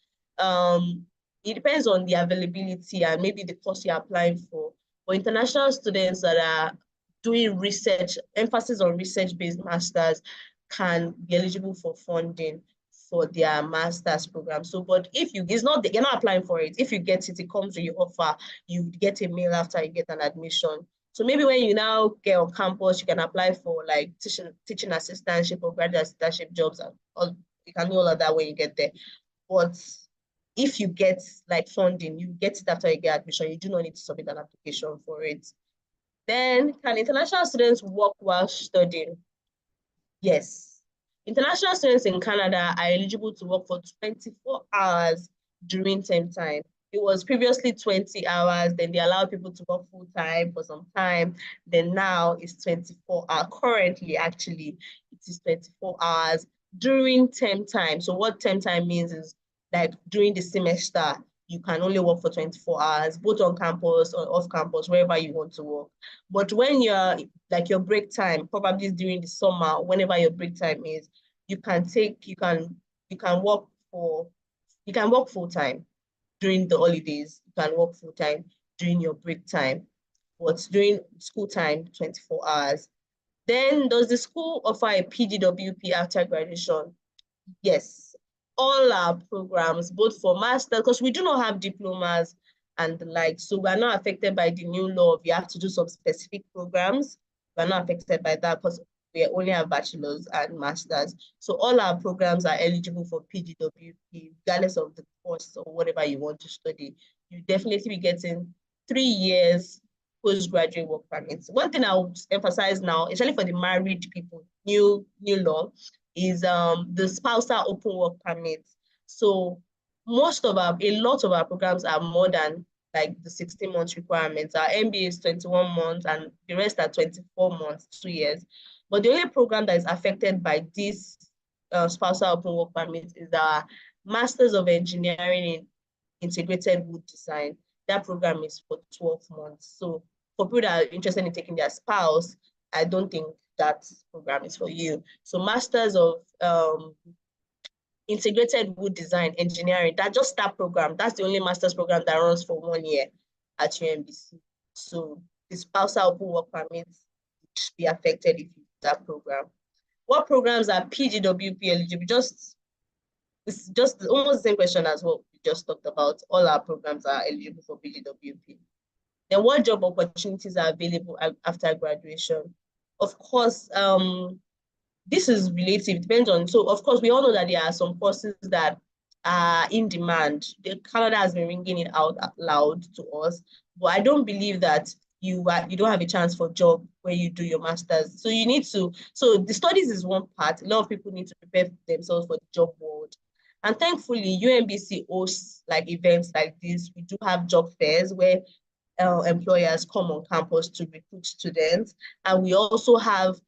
It depends on the availability and maybe the course you're applying for. For international students that are doing research, emphasis on research-based masters can be eligible for funding for their master's program. So, but if you're not applying for it. If you get it, it comes with your offer. You get a mail after you get an admission. So maybe when you now get on campus, you can apply for like teaching assistantship or graduate assistantship jobs, and all, you can do all of that when you get there. But if you get like funding, you get it after you get admission. You do not need to submit an application for it. Then, can international students work while studying? Yes. International students in Canada are eligible to work for 24 hours during term time. It was previously 20 hours, then they allow people to work full time for some time. Then now it's 24 hours. Currently, actually, it is 24 hours during term time. So what term time means is like during the semester, you can only work for 24 hours, both on campus or off campus, wherever you want to work. But when you're like your break time, probably during the summer, whenever your break time is, you can work full time during the holidays. You can work full time during your break time. But during school time, 24 hours. Then does the school offer a PGWP after graduation? Yes. All our programs, both for master, because we do not have diplomas and the like. So we're not affected by the new law of you have to do some specific programs. We're not affected by that because we only have bachelors and masters. So all our programs are eligible for PGWP, regardless of the course or whatever you want to study. You definitely be getting 3 years postgraduate work permits. One thing I would emphasize now, especially for the married people, new law, is the spousal open work permits. So a lot of our programs are more than like the 16 months requirements. Our MBA is 21 months and the rest are 24 months, 2 years. But the only program that is affected by this spousal open work permit is our Masters of Engineering in Integrated Wood Design. That program is for 12 months. So for people that are interested in taking their spouse, I don't think that program is for you. So Masters of Integrated Wood Design Engineering, just that program. That's the only master's program that runs for 1 year at UNBC. So the spousal open work permits should be affected if you do that program. What programs are PGWP eligible? It's just almost the same question as what we just talked about. All our programs are eligible for PGWP. Then what job opportunities are available after graduation? Of course, this is relative, it depends on, so of course, we all know that there are some courses that are in demand. Canada has been ringing it out loud to us, but I don't believe that you don't have a chance for job when you do your master's. So you need to, so the studies is one part. A lot of people need to prepare themselves for the job world. And thankfully, UNBC hosts like events like this. We do have job fairs where employers come on campus to recruit students. And we also have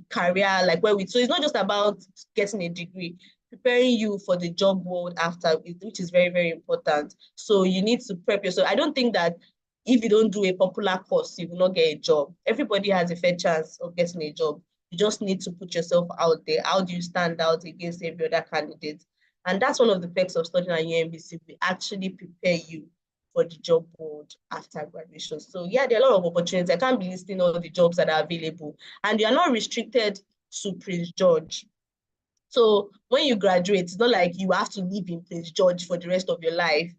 career, like so it's not just about getting a degree, preparing you for the job world after, which is very, very important. So you need to prep yourself. I don't think that if you don't do a popular course, you will not get a job. Everybody has a fair chance of getting a job. You just need to put yourself out there. How do you stand out against every other candidate? And that's one of the perks of studying at UNBC. We actually prepare you for the job world after graduation. So yeah, there are a lot of opportunities. I can't be listing all the jobs that are available, and they are not restricted to Prince George. So when you graduate, it's not like you have to live in Prince George for the rest of your life.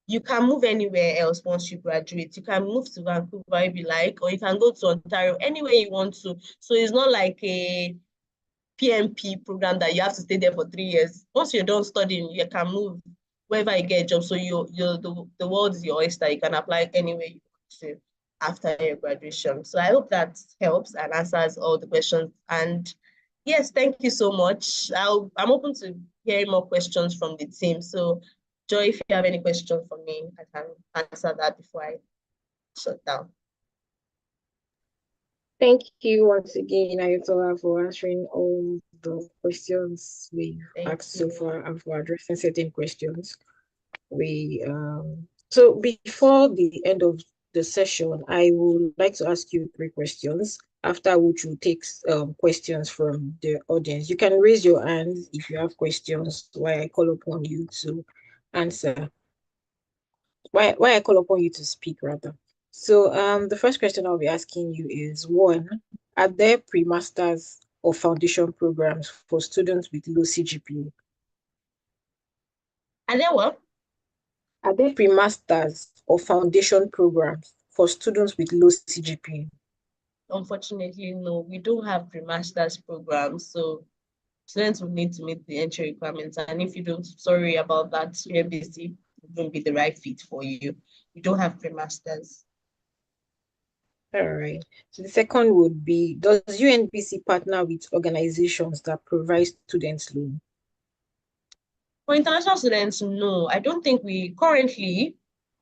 You can move anywhere else once you graduate. You can move to Vancouver if you like, or you can go to Ontario, anywhere you want to. So it's not like a PMP program that you have to stay there for 3 years. Once you're done studying, you can move wherever you get a job. So the world is your oyster. You can apply anywhere you want to after your graduation. So I hope that helps and answers all the questions. And yes, thank you so much. I'm open to hearing more questions from the team. So Joy, if you have any questions for me, I can answer that before I shut down. Thank you once again, Ayatola, for answering all the questions we've asked so far and for addressing certain questions. So before the end of the session, I would like to ask you 3 questions, after which we'll take questions from the audience. You can raise your hand if you have questions while I call upon you to answer. Why I call upon you to speak, rather. So the first question I'll be asking you is, 1, are there pre-masters or foundation programs for students with low CGPA? Are there what? Are there pre-masters or foundation programs for students with low CGPA? Unfortunately, no, we don't have pre-masters programs, so students will need to meet the entry requirements. And if you don't, sorry about that, UNBC won't be the right fit for you. We don't have pre-masters. All right. So the second would be, does UNBC partner with organizations that provide students loan? For international students, no, I don't think we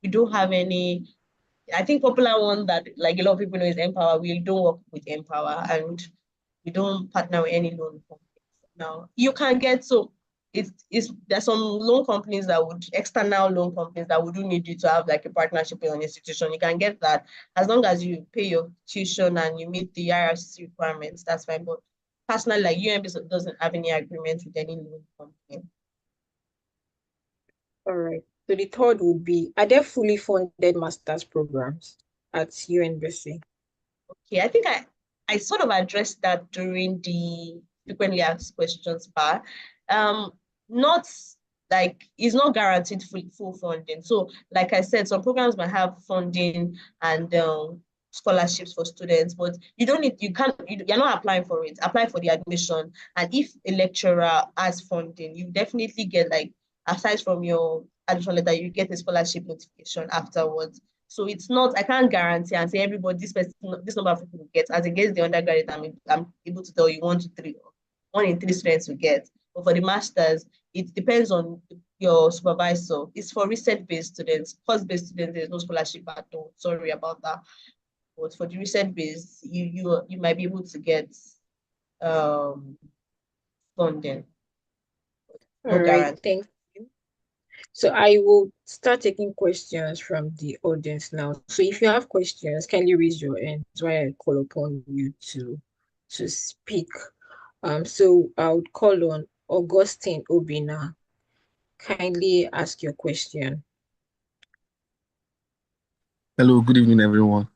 don't have any. I think popular one that like a lot of people know is Empower. We don't work with Empower and we don't partner with any loan companies. Now you can get there's some loan companies that would external loan companies that would need you to have like a partnership with an institution. You can get that as long as you pay your tuition and you meet the IRCC requirements, that's fine. But personally, like UNBC doesn't have any agreement with any loan company. All right. So the third would be, are there fully funded master's programs at UNBC? Okay, I think I sort of addressed that during the frequently asked questions part. Not like it's not guaranteed full funding. So, like I said, some programs might have funding and scholarships for students, but you're not applying for it. Apply for the admission, and if a lecturer has funding, you definitely get like aside from your admission letter, you get a scholarship notification afterwards. So it's not, I can't guarantee and say everybody, this number of people will get. As against the undergraduate, I'm able to tell you 1 in 3 students will get. But for the masters, it depends on your supervisor. It's for research-based students. Course-based students, there's no scholarship at all. Sorry about that. But for the research-based, you might be able to get funding. No guarantee. Thank you. So I will start taking questions from the audience now. So if you have questions, kindly raise your hand while I call upon you to speak. So I would call on Augustine Obina. Kindly ask your question. Hello, good evening, everyone.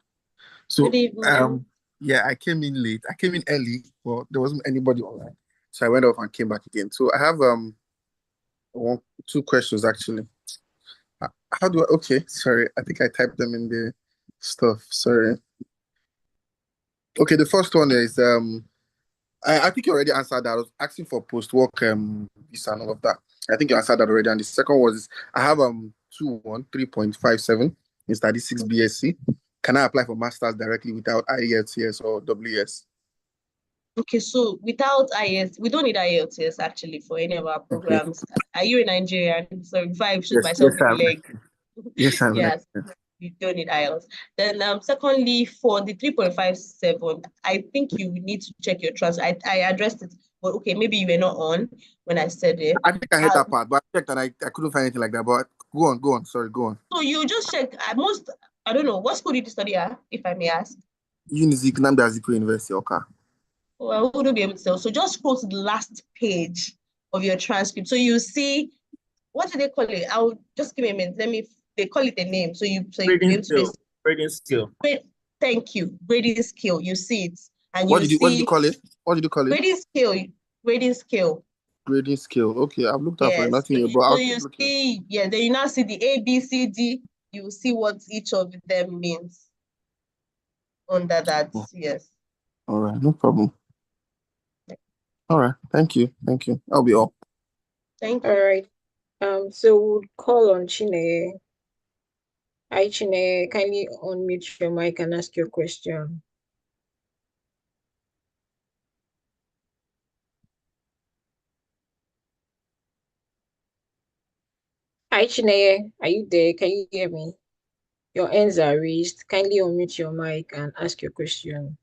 So, good evening. Yeah, I came in late. I came in early, but there wasn't anybody online, so I went off and came back again. So I have 2 questions actually. How do I? Okay, sorry. I think I typed them in the stuff. Sorry. Okay, the first one is I think you already answered that. I was asking for post-work visa and all of that. I think you answered that already. And the second was I have 3.57 in statistics BSc. Can I apply for masters directly without IELTS or WS? Okay, so without IELTS, we don't need IELTS actually for any of our programs. Okay. Are you a Nigerian? So if I shoot myself in the leg. Yes, I'm yes. You don't need IELTS. Then secondly, for the 3.57, I think you need to check your transcript. I addressed it, but okay, maybe you were not on when I said it. I think I heard that part, but I checked and I couldn't find anything like that. But go on. Sorry, go on. So you just check. I don't know, what school did you study at, if I may ask? UNBC, Nnamdi Azikiwe University, okay. Well, I wouldn't be able to tell. So just scroll to the last page of your transcript. So you see, what do they call it? I'll just give me a minute. They call it a name. So you be able to grading skill. Thank you. Grading skill. You see it. And what did you call it? What did you call it? Grading skill. Grading skill. Grading skill. Okay, I've looked up for nothing here, but so you see, then you now see the A, B, C, D. You will see what each of them means under that. Oh. Yes. All right, no problem. All right, thank you. That'll be all. Thank you. All right. So we'll call on Chine. Hi, Chine. Kindly unmute your mic and ask your question. Hi, Chine. Are you there? Can you hear me? Your hands are raised. Kindly unmute your mic and ask your question.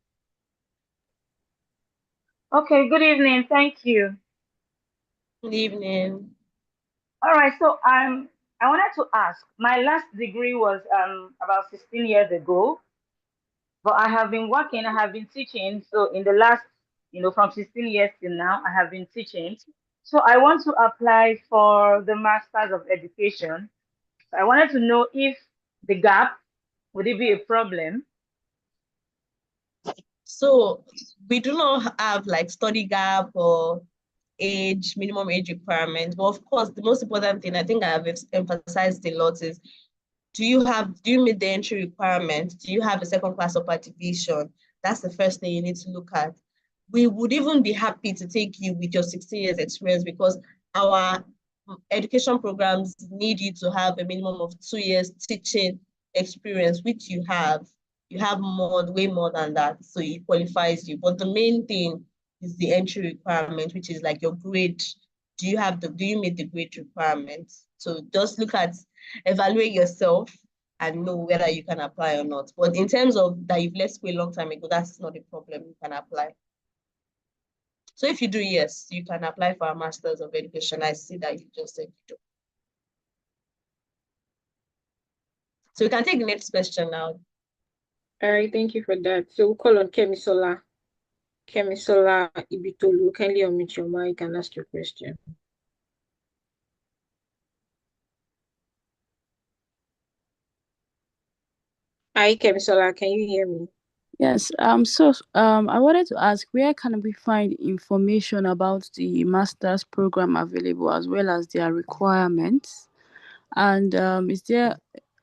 Okay, good evening. Thank you. Good evening. All right, so I wanted to ask. My last degree was about 16 years ago, but I have been working, I have been teaching. So in the last, from 16 years till now, I have been teaching. So I want to apply for the Masters of Education. So I wanted to know if the gap would it be a problem? So we do not have like study gap or minimum age requirement. But of course, the most important thing I think I have emphasized a lot is do you meet the entry requirement? Do you have a second class upper division? That's the first thing you need to look at. We would even be happy to take you with your 16 years experience because our education programs need you to have a minimum of 2 years teaching experience, which you have. You have way more than that, so it qualifies you. But the main thing is the entry requirement, which is like your grade. Do you meet the grade requirements? So just evaluate yourself and know whether you can apply or not. But in terms of that you've left school a long time ago, that's not a problem. You can apply. So if you do, yes, you can apply for a Masters of Education. I see that you just said you do. So we can take the next question now. All right, thank you for that. So we'll call on Kemisola. Kemisola Ibitolu, kindly unmute your mic and ask your question. Hi, Kemisola, can you hear me? Yes, I wanted to ask where can we find information about the master's program available as well as their requirements? And is there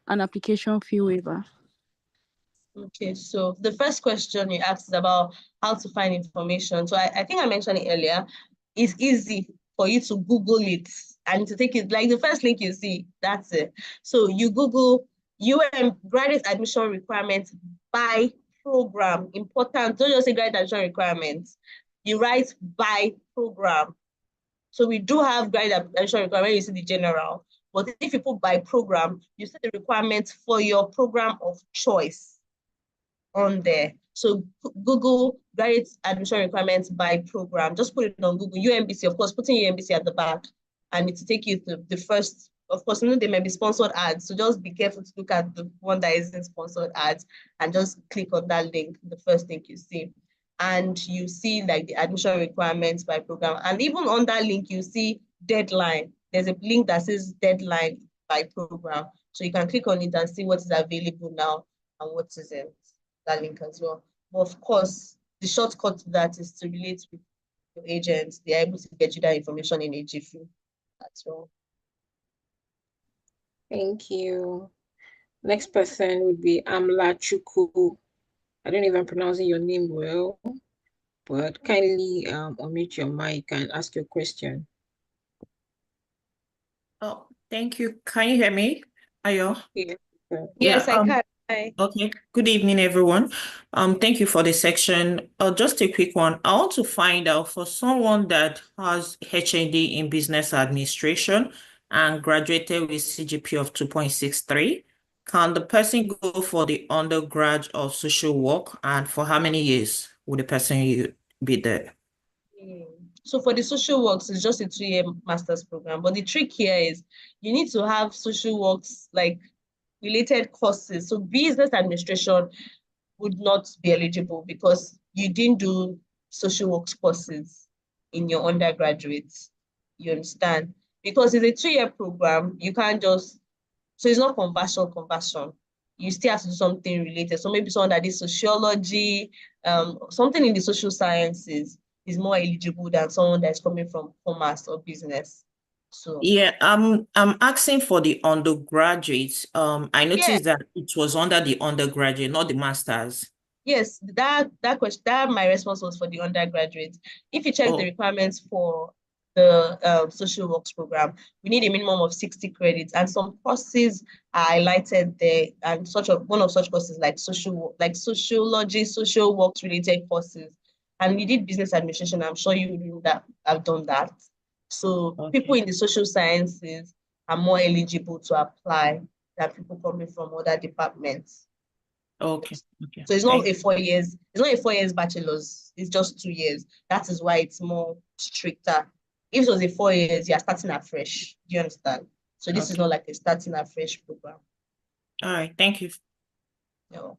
an application fee waiver? Okay, so the first question you asked is about how to find information. So I think I mentioned it earlier. It's easy for you to Google it and to take it, like the first link you see, that's it. So you Google graduate admission requirements by program. Important, don't just say graduate admission requirements. You write by program. So we do have graduate admission requirement, you see the general. But if you put by program, you see the requirements for your program of choice on there. So Google graduate admission requirements by program. Just put it on Google. UNBC, of course, putting UNBC at the back, and it will take you to the first. Of course, they may be sponsored ads, so just be careful to look at the one that isn't sponsored ads and just click on that link, the first thing you see. And you see like the admission requirements by program. And even on that link, you see deadline. There's a link that says deadline by program. So you can click on it and see what is available now and what isn't. That link as well. But of course, the shortcut to that is to relate with your agents. They are able to get you that information in a jiffy as well. Thank you. Next person would be Amla Chuku. I don't even pronounce your name well, but kindly unmute your mic and ask your question. Oh, thank you. Can you hear me? Ayo? Yeah. Yes, I can. Hi. Okay. Good evening, everyone. Thank you for the section. Just a quick one. I want to find out for someone that has HND in business administration and graduated with CGP of 2.63, can the person go for the undergrad of social work, and for how many years would the person be there? So for the social works, it's just a 2-year master's program. But the trick here is you need to have social works like related courses. So business administration would not be eligible because you didn't do social works courses in your undergraduate. You understand? Because it's a 2-year program, you can't just, so it's not conversion. You still have to do something related. So maybe someone that did sociology, something in the social sciences is more eligible than someone that's coming from commerce or business. So yeah, I'm asking for the undergraduates. I noticed that it was under the undergraduate, not the master's. Yes, that question, that my response was for the undergraduate. If you check the requirements for the social works program, we need a minimum of 60 credits, and some courses are highlighted there. And one of such courses like sociology, social works related courses. And you did business administration. I'm sure you know that I've done that. So people in the social sciences are more eligible to apply than people coming from other departments. Okay. Okay. So it's not a 4 years, it's not a 4 years bachelor's, it's just 2 years. That is why it's more stricter. If it was a 4 years, you're starting afresh. Do you understand? So this is not like a starting afresh program. All right, thank you. No.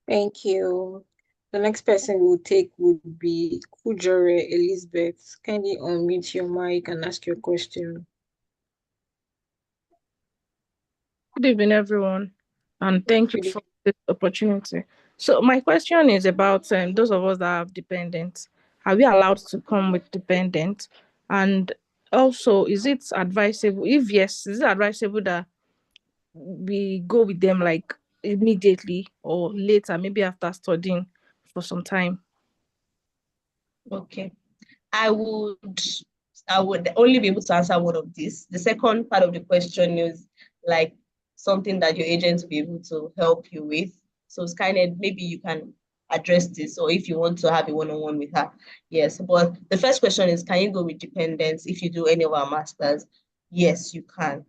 Thank you. The next person we'll take would be Kujore Elizabeth. Kindly unmute your mic and ask your question. Good evening, everyone, and thank you for this opportunity. So my question is about those of us that have dependents. Are we allowed to come with dependents? And also, is it advisable? If yes, is it advisable that we go with them like immediately or later, maybe after studying for some time? Okay. I would only be able to answer one of these. The second part of the question is like something that your agent will be able to help you with. So it's kind of maybe you can address this, or if you want to have a one-on-one with her. Yes. But the first question is, can you go with dependents if you do any of our masters? Yes, you can.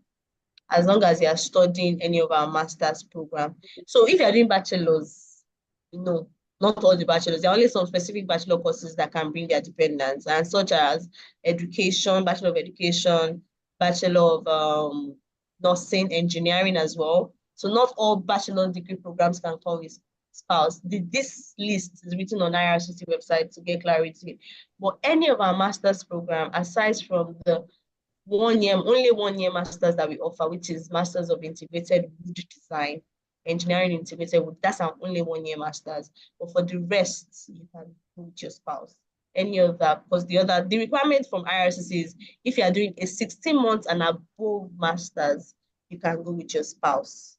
As long as you are studying any of our master's program. So if you're doing bachelor's, no, not all the bachelors. There are only some specific bachelor courses that can bring their dependents, and such as education, bachelor of education, bachelor of nursing, engineering as well. So not all bachelor degree programs can come with spouse. This list is written on IRCC website to get clarity. But any of our master's program, aside from the only 1 year masters that we offer, which is Masters of Integrated Wood Design, Engineering Integrated Wood. That's our only 1 year masters. But for the rest, you can go with your spouse. Any of that, because the requirement from IRCC is if you are doing a 16 months and above masters, you can go with your spouse.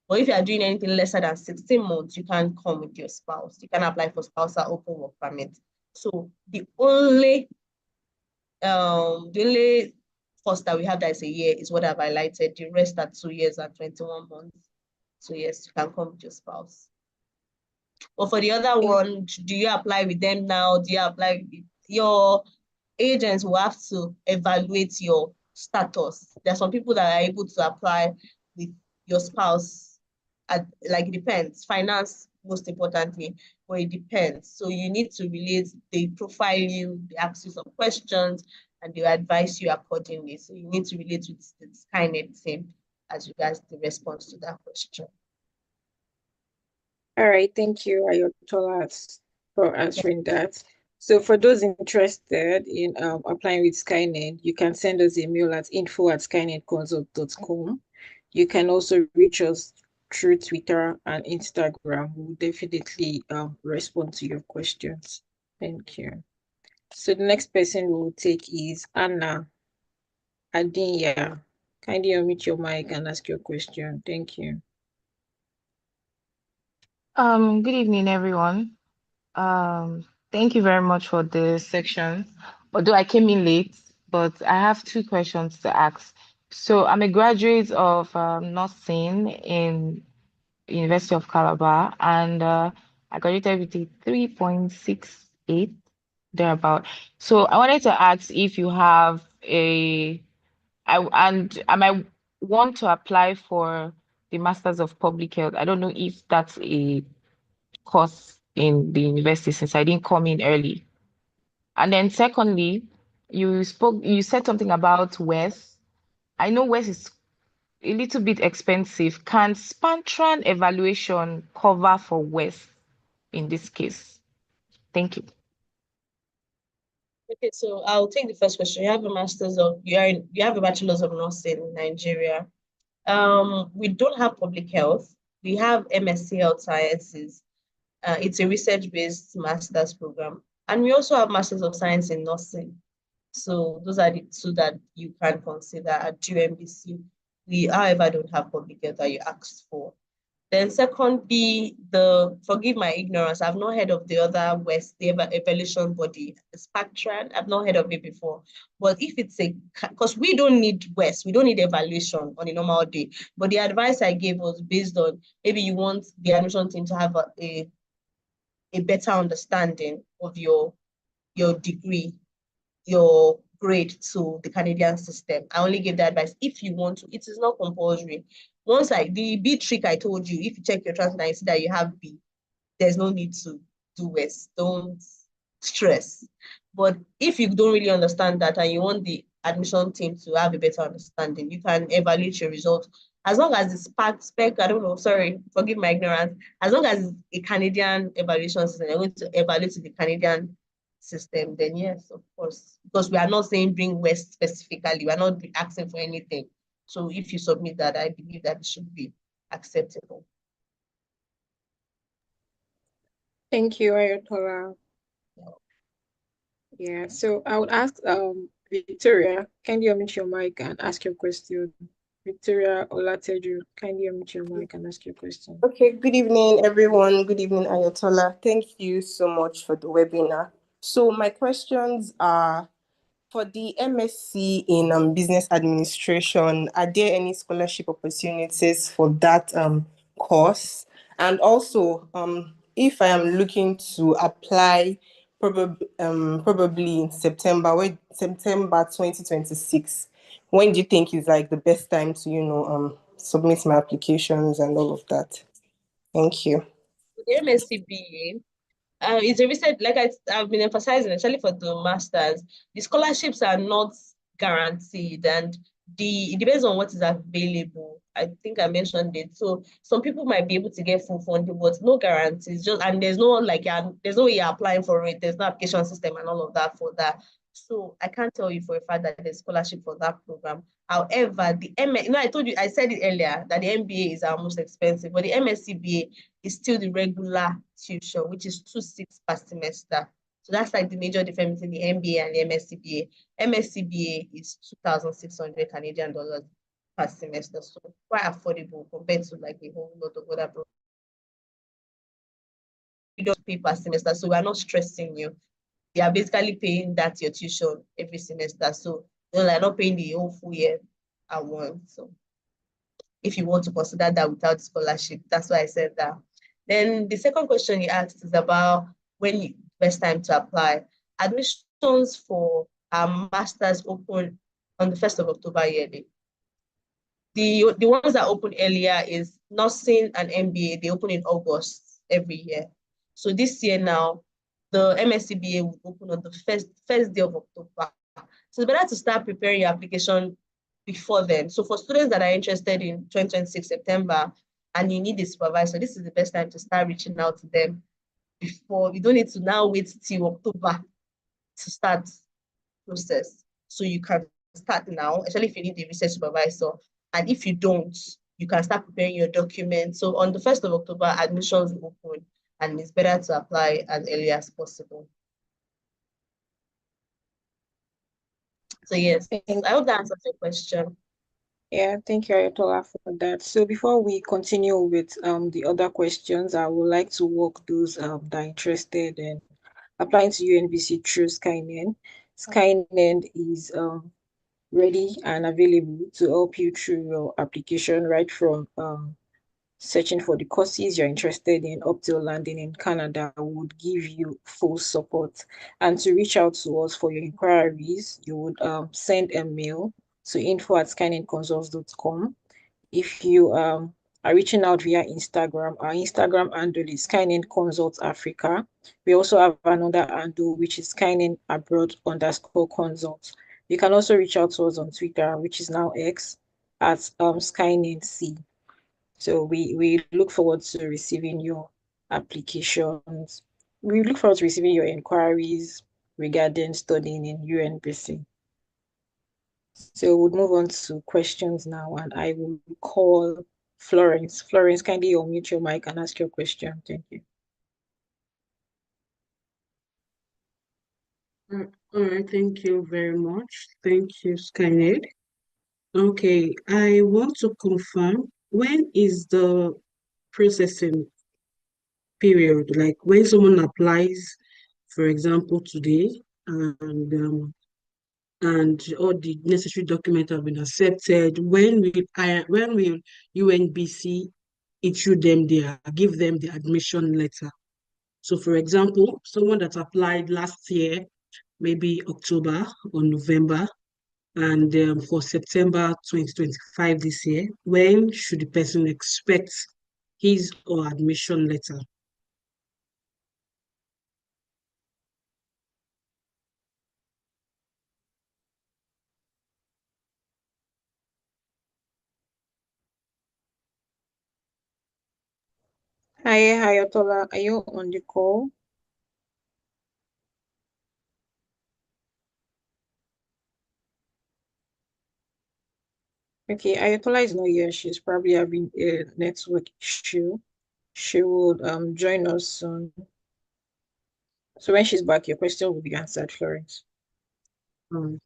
But if you are doing anything lesser than 16 months, you can't come with your spouse. You can apply for spousal open work permit. So the only course that we have that is a year is what I've highlighted. The rest are 2 years and 21 months. So yes, you can come with your spouse. But for the other one, do you apply with them now? Do you apply with your agents will have to evaluate your status. There are some people that are able to apply with your spouse like it depends. Finance, most importantly, but it depends. So you need to relate, they profile you, they ask you some questions, and they advise you accordingly. So you need to relate with the Skynet team as regards the response to that question. All right, thank you, Ayotola, for answering that. So for those interested in applying with Skynet, you can send us a mail at info@skynetconsult.com. You can also reach us through Twitter and Instagram. We'll definitely respond to your questions. Thank you. So the next person we'll take is Anna Adinya. Kindly unmute your mic and ask your question. Thank you. Good evening, everyone. Thank you very much for the section. Although I came in late, but I have 2 questions to ask. So I'm a graduate of nursing in University of Calabar, and I graduated with a 3.68 thereabout. So I wanted to ask if you have I might want to apply for the Masters of Public Health. I don't know if that's a course in the university since I didn't come in early. And then secondly, you said something about WES. I know WES is a little bit expensive. Can Spantran evaluation cover for WES in this case? Thank you. Okay, so I'll take the first question. You have a bachelor's of nursing in Nigeria. We don't have public health. We have MSc Health Sciences. It's a research-based master's program. And we also have Masters of Science in Nursing. So those are the 2 that you can consider at UNBC. We, however, don't have public health that you asked for. Then secondly, forgive my ignorance, I've not heard of the other WES, the evaluation body, the Spectran. I've not heard of it before. But if it's because we don't need WES, we don't need evaluation on a normal day. But the advice I gave was based on maybe you want the admission team to have a better understanding of your degree, your grade to the Canadian system. I only give the advice if you want to. It is not compulsory, once the B trick I told you, if you check your transcript and you see that you have B, there's no need to do West. Don't stress. But if you don't really understand that and you want the admission team to have a better understanding, you can evaluate your results. As long as it's spec, I don't know, sorry, forgive my ignorance. As long as it's a Canadian evaluation system, you're going to evaluate the Canadian system, then yes, of course. Because we are not saying bring West specifically, we are not asking for anything. So if you submit that, I believe that it should be acceptable. Thank you, Ayatollah. Yeah, so I would ask Victoria, can you unmute your mic and ask your question? Victoria Olateju, can you unmute your mic and ask your question? Okay, good evening, everyone. Good evening, Ayatollah. Thank you so much for the webinar. So my questions are, for the MSc in Business Administration, are there any scholarship opportunities for that course? And also, if I am looking to apply probably in September 2026, when do you think is like the best time to, submit my applications and all of that? Thank you. The MSCBA, it's a recent, like I've been emphasizing, especially for the masters, the scholarships are not guaranteed, and it depends on what is available. I think I mentioned it. So some people might be able to get full funding, but no guarantees. And there's no there's no way you're applying for it. There's no application system and all of that for that. So I can't tell you for a fact that there's scholarship for that program. However, I said it earlier that the MBA is our most expensive, but the MSCBA is still the regular tuition, which is 2,600 per semester. So that's like the major difference between the MBA and the MSCBA. MSCBA is 2,600 Canadian dollars per semester, so quite affordable compared to like a whole lot of other programs. You don't pay per semester, so we're not stressing you. They are basically paying that your tuition every semester, so they're like not paying the whole full year at once. So if you want to consider that without scholarship, that's why I said that. Then the second question you asked is about when best time to apply. Admissions for our masters open on the 1st of October yearly. The ones that open earlier is nursing and MBA. They open in August every year. So this year now, the MSCBA will open on the first day of October. So it's better to start preparing your application before then. So for students that are interested in 2026 September and you need a supervisor, this is the best time to start reaching out to them before. You don't need to now wait till October to start the process. So you can start now, especially if you need a research supervisor. And if you don't, you can start preparing your documents. So on the 1st of October, admissions will open, and it's better to apply as early as possible. So yes, I hope that answers your question. Yeah, thank you, Ayatollah, for that. So before we continue with the other questions, I would like to walk those that are interested in applying to UNBC through Skynet. Skynet is ready and available to help you through your application, right from searching for the courses you're interested in up till landing in Canada. Would give you full support. And to reach out to us for your inquiries, you would send a mail to info@skynetconsults.com. If you are reaching out via Instagram, our Instagram handle is Skynet Consults Africa. We also have another handle, which is Skynet Abroad _Consults. You can also reach out to us on Twitter, which is now X, at Skynet C. So we look forward to receiving your applications. We look forward to receiving your inquiries regarding studying in UNBC. So we'll move on to questions now, and I will call Florence. Florence, kindly unmute your mic and ask your question. Thank you. All right, thank you very much. Thank you, Skynet. Okay, I want to confirm, when is the processing period? Like when someone applies, for example, today, and all the necessary documents have been accepted, when will UNBC issue them give them the admission letter? So for example, someone that applied last year, maybe October or November, And for September 2025 this year, when should the person expect his or admission letter? Hi, Ayatola. Are you on the call? Okay, Ayatola is not here. She's probably having a network issue. She will join us soon. So when she's back, your question will be answered, Florence. Um,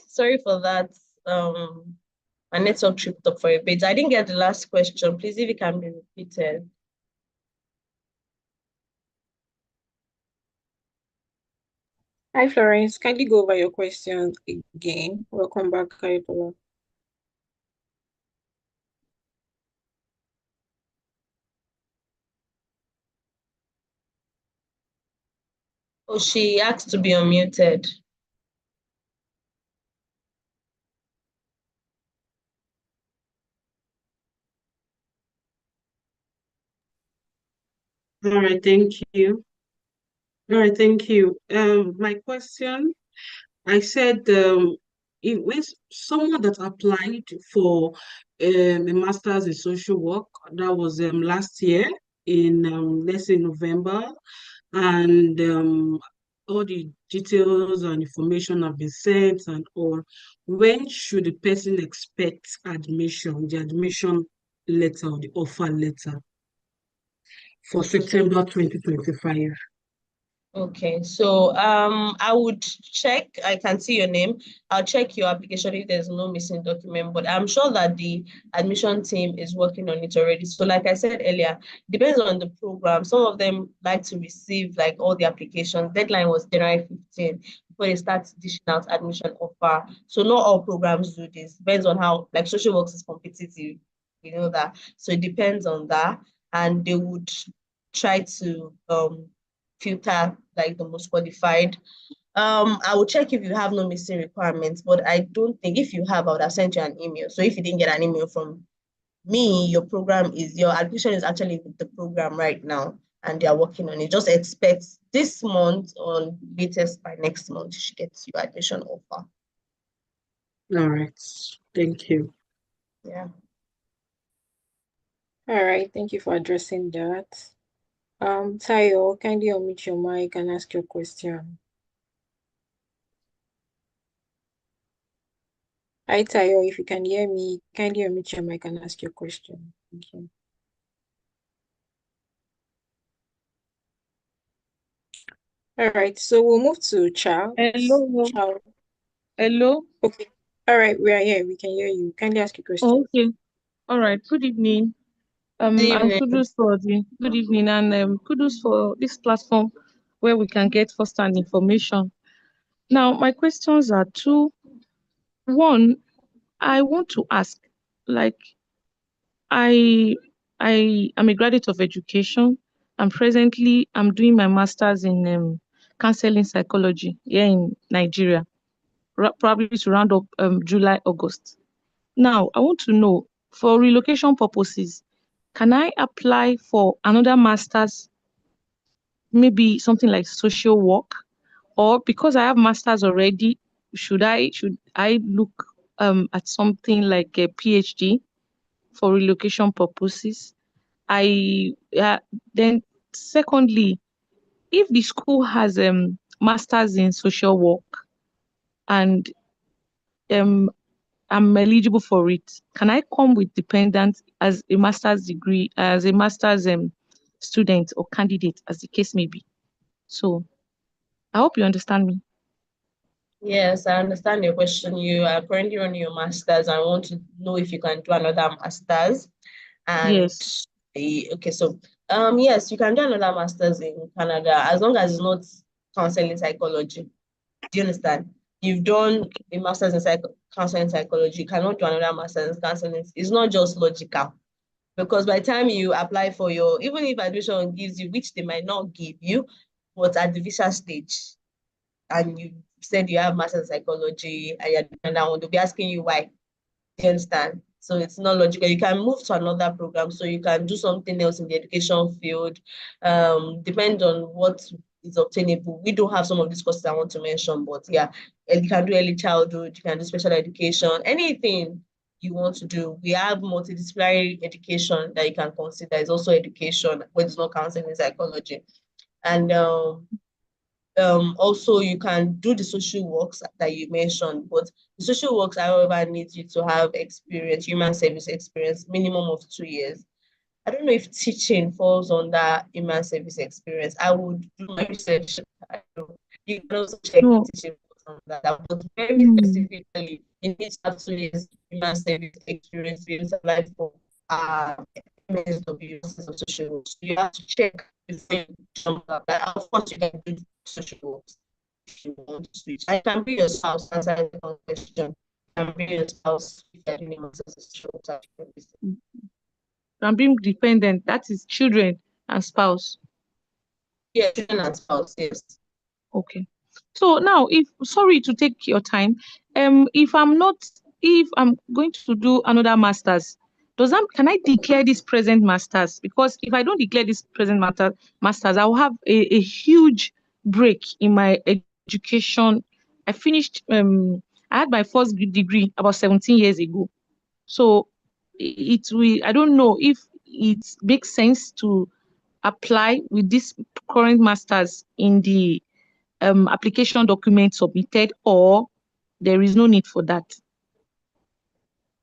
Sorry for that. My network tripped up for a bit. I didn't get the last question. Please, if it can be repeated. Hi, Florence. Kindly go over your question again. Welcome back, Ayatola. Oh, she asked to be unmuted. all right, thank you. All right, thank you. My question, I said, it was someone that applied for a master's in social work. That was last year in let's say November, and all the details and information have been sent and all. When should the person expect admission, the admission letter or the offer letter for September 2025? Okay, so I would check. I can see your name. I'll check your application if there's no missing document, but I'm sure that the admission team is working on it already. So, like I said earlier, depends on the program. Some of them like to receive like all the applications. Deadline was January 15 before they start dishing out admission offer. So not all programs do this. Depends on how like social works is competitive. You know that. So it depends on that, and they would try to filter like the most qualified. I will check if you have no missing requirements, but I don't think if you have, I would have sent you an email. So if you didn't get an email from me, your application is actually with the program right now and they are working on it. Just expect this month or latest by next month, you should get your admission offer. All right, thank you. Yeah. All right, thank you for addressing that. Tayo, kindly unmute your mic and ask your question. Hi, Tayo, if you can hear me, kindly unmute your mic and ask your question. Thank you. All right, so we'll move to Charles. Hello. Charles. Hello. Okay. All right, we are here. We can hear you. Kindly ask your question. Okay. All right. Good evening. Good And evening. kudos for the good evening and kudos for this platform where we can get first-hand information. Now, my questions are two. One, I want to ask, like, I I am a graduate of education, and presently I'm doing my master's in counseling psychology here in Nigeria, probably to round up July, August. Now, I want to know, for relocation purposes, can I apply for another master's, maybe something like social work? Or because I have master's already, should I look at something like a PhD for relocation purposes? Then secondly, if the school has masters in social work and um I'm eligible for it, can I come with dependent as a master's degree, as a master's student or candidate, as the case may be? So I hope you understand me. Yes, I understand your question. You are currently running your master's. I want to know if you can do another master's. And Yes. okay, so yes, you can do another master's in Canada as long as it's not counseling psychology. Do you understand? You've done a master's in counseling psychology. You cannot do another master's in counseling. It's not just logical. Because by the time you apply for even if admission gives you, which they might not give you, but at the visa stage, and you said you have master's in psychology and you're doing that one, they'll be asking you why. Do you understand? So it's not logical. You can move to another program, so you can do something else in the education field. Depend on what is obtainable. We don't have some of these courses I want to mention, but yeah, you can do early childhood, you can do special education, anything you want to do. We have multidisciplinary education that you can consider. It's also education, but it's not counseling in psychology. And also you can do the social works that you mentioned, but the social works, however, needs you to have experience, human service experience, minimum of 2 years. I don't know if teaching falls under human service experience. I would do my research. I don't know. You can also check No. teaching falls under that, but very specifically, you need to have 2 years human service experience to be able to apply for MSW, Masters of Social Work. So you have to check before you jump up. Of course, you can do social works if you want to switch. I can be your spouse, answer the question. You can be your spouse if you're doing Masters of Social Work. I'm being dependent, that is children and spouse. Yeah, children and spouse, yes. Okay. So now, sorry to take your time, if I'm going to do another master's, can I declare this present master's? Because if I don't declare this present master's, I will have a huge break in my education. I had my first degree about 17 years ago. So I don't know if it makes sense to apply with this current master's in the application document submitted, or there is no need for that.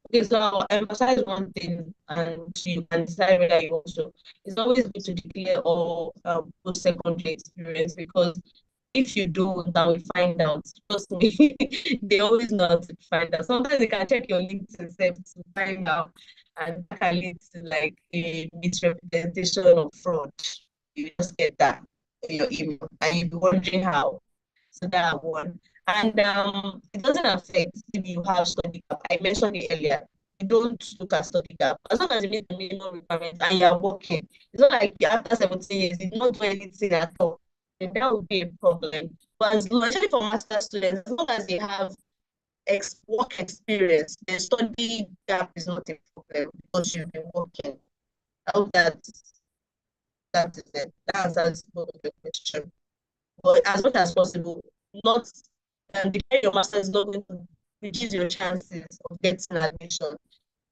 Okay, so I'll emphasize one thing and you can decide whether you want to. It's always good to declare all post-secondary experience, because if you don't, then we find out. Trust me, they always know how to find out. Sometimes they can check your LinkedIn to find out, and that can lead to like a misrepresentation of fraud. You just get that in your email, and you'll be wondering how. So that one. And it doesn't affect if you have study gap. I mentioned it earlier. You don't look at study gap. As long as you meet the minimum requirements and you're working, it's not like after 17 years, you don't do anything at all. Then that would be a problem. But especially for master students, as long as they have work experience, the study gap is not a problem because you've been working. I hope that is it. That answers both of your question. But as much as possible, not declare your master is not going to reduce your chances of getting admission.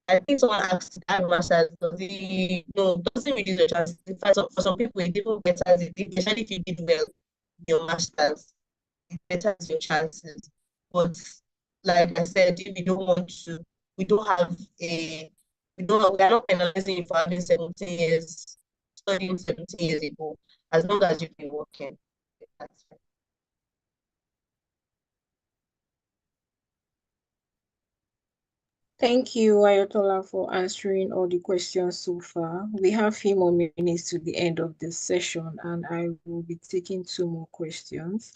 I think someone asked that master's, doesn't reduce your chances. In fact, for some people, it even betters it, especially if you did well in your master's, it betters your chances. But like I said, if you don't want to, we don't have we are not penalizing you for having 17 years, studying 17 years ago, as long as you've been working. That's fine. Thank you, Ayotola, for answering all the questions so far. We have a few more minutes to the end of this session, and I will be taking 2 more questions.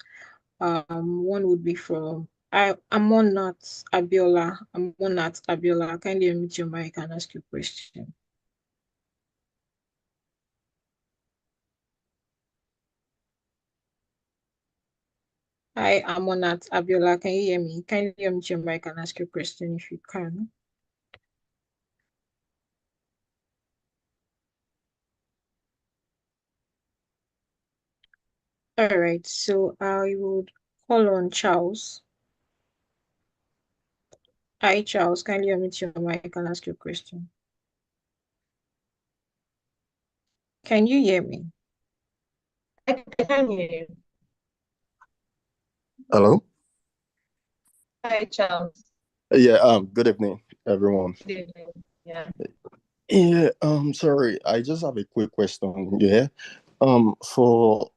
One would be from Amonat Abiola. Amonat Abiola, kindly unmute your mic and ask your question. Hi, I'm Onat Abiola. Can you hear me? Kindly unmute your mic and ask your question if you can. All right, so I would call on Charles. Hi, Charles. Kindly unmute your mic and ask your question. Can you hear me? I can hear you. Hello? Hi, Charles. Yeah, good evening, everyone. Good evening. Yeah. Yeah, sorry, I just have a quick question. Yeah. For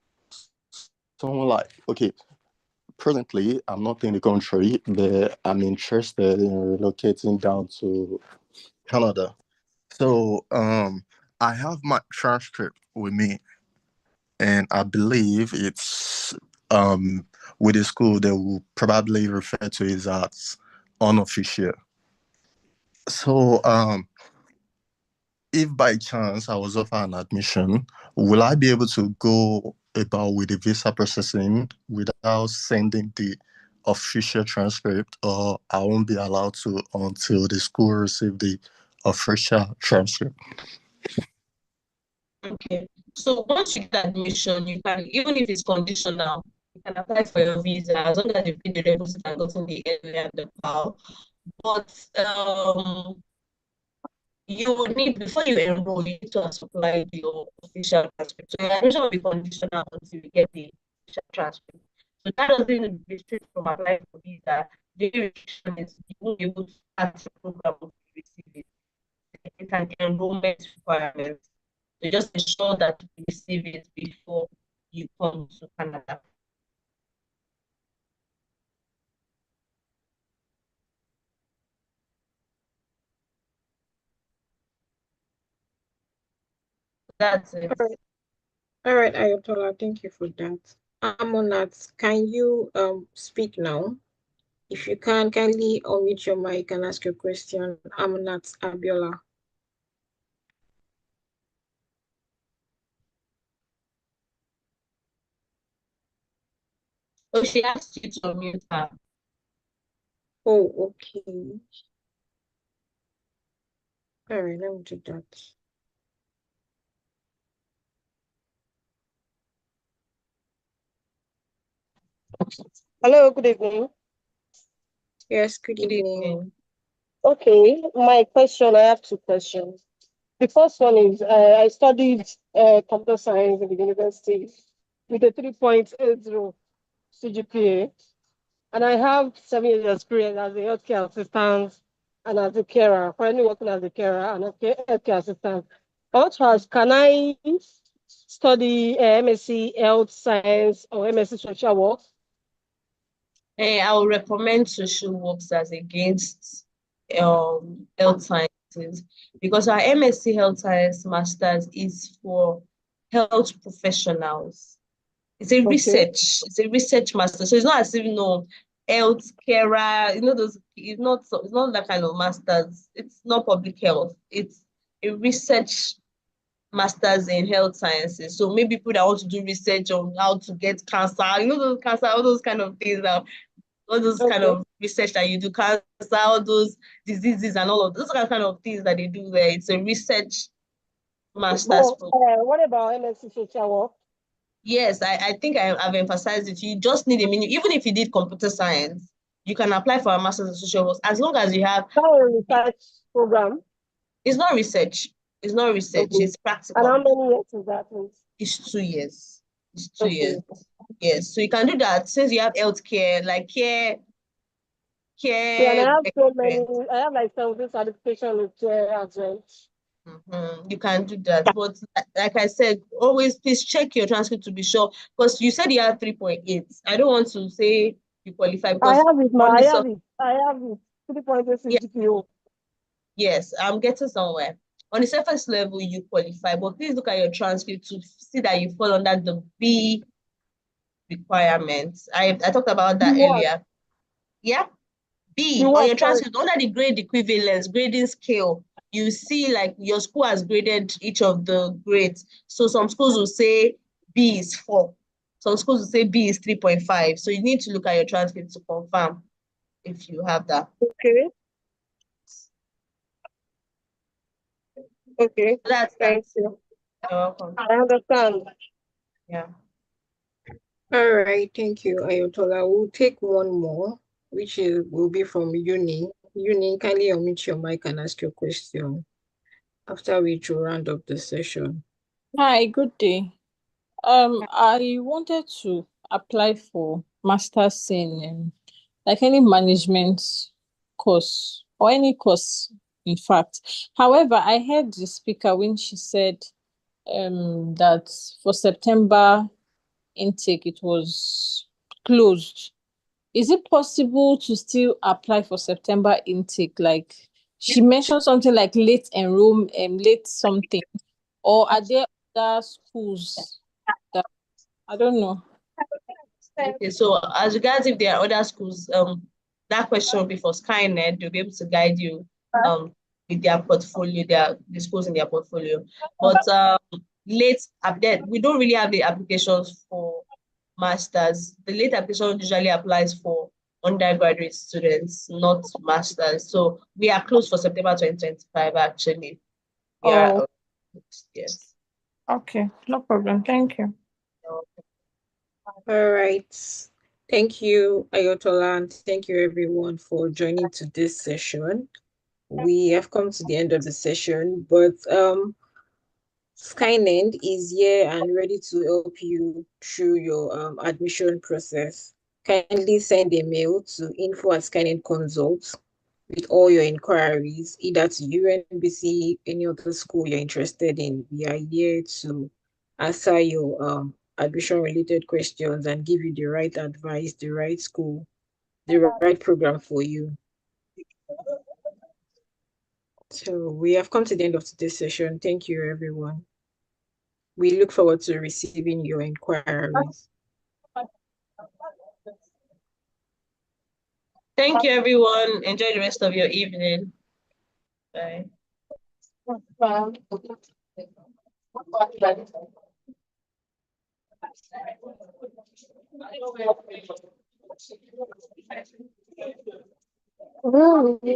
someone like, okay, presently I'm not in the country, but I'm interested in relocating down to Canada. So, I have my transcript with me, and I believe it's with the school they will probably refer to it as unofficial. So, if by chance I was offered an admission, will I be able to go about with the visa processing without sending the official transcript, or I won't be allowed to until the school receive the official transcript? Okay. So once you get admission, you can, even if it's conditional, you can apply for your visa as long as you pay the deposit and gotten the LA and the PAL. But you would need, before you enroll, you need to supply your official transcript. So your admission will be conditional until you get the official transcript. So that doesn't restrict from applying for visa. The only restriction is you won't be able to start the program until you receive it. It's an enrollment requirement. So just ensure that you receive it before you come to Canada. That's it. All right, Ayotola, thank you for that. Amonat, can you speak now? If you can, kindly unmute your mic and ask your question. Amonat Abiola. So she asked you to unmute her. Oh, okay. All right, let me do that. Hello, good evening. Yes, good evening. Okay, my question, I have two questions. The first one is I studied computer science in the university with a 3.80 CGPA, and I have 7 years experience as a healthcare assistant and as a carer, currently working as a carer and a healthcare assistant. I want to ask, can I study MSc Health Science or MSc Social Work? I will recommend social works as against health sciences, because our MSc Health Science Masters is for health professionals. It's a research. It's a research master. So it's not as if health carer. Those. It's not that kind of masters. It's not public health. It's a research masters in health sciences. So maybe people that want to do research on how to get cancer. Those cancer, all those kind of things. All those kind of research that you do, cancer, all those diseases and all of those kind of things that they do there. It's a research master's program. What about MSc Social Work? Yes, I think I've emphasized it. You just need a minute. Even if you did computer science, you can apply for a master's in social work as long as you have. That a research program? It's not research. It's not research. Okay. It's practical. And how many years is that? It's 2 years. It's 2 years. Yes. So you can do that since you have healthcare, like care. Yeah, and I have so many. I have like 17 certification with care as well. You can do that, but like I said, always please check your transcript to be sure, because you said you have 3.8. I don't want to say you qualify because I have it. I have it. 3.8 GPO. Yes, I'm getting somewhere. On the surface level, you qualify, but please look at your transcript to see that you fall under the B requirements. I talked about that earlier. Yeah. B on your transcript, under the grade equivalence, grading scale, you see like your school has graded each of the grades. So some schools will say B is 4. Some schools will say B is 3.5. So you need to look at your transcript to confirm if you have that. Okay. Okay. That's Thank you. You're welcome. I understand. Yeah. All right, thank you, Ayotola. We'll take one more, which will be from Uni. Uni, kindly unmute your mic and ask your question, after which we'll round up the session. Hi, good day. I wanted to apply for master's in like any management course or any course, in fact. However, I heard the speaker when she said that for September intake it was closed. Is it possible to still apply for September intake? Like she mentioned something like late enroll, late something, or are there other schools that I don't know? Okay, so as regards if there are other schools, that question will be for Skynet. They'll be able to guide you with their portfolio, the schools in their portfolio. But late update, we don't really have the applications for masters. The late application usually applies for undergraduate students, not masters. So we are closed for September 2025 actually. Yeah. Oh, Yes. okay, no problem. Thank you. All right. Thank you, Ayotola, and thank you everyone for joining to this session. We have come to the end of the session, but Skynet is here and ready to help you through your admission process. Kindly send a mail to info@Skynet Consult with all your inquiries, either to UNBC, any other school you're interested in. We are here to answer your admission related questions and give you the right advice, the right school, the right program for you. So we have come to the end of today's session. Thank you, everyone. We look forward to receiving your inquiries. Thank you, everyone. Enjoy the rest of your evening. Bye. Mm.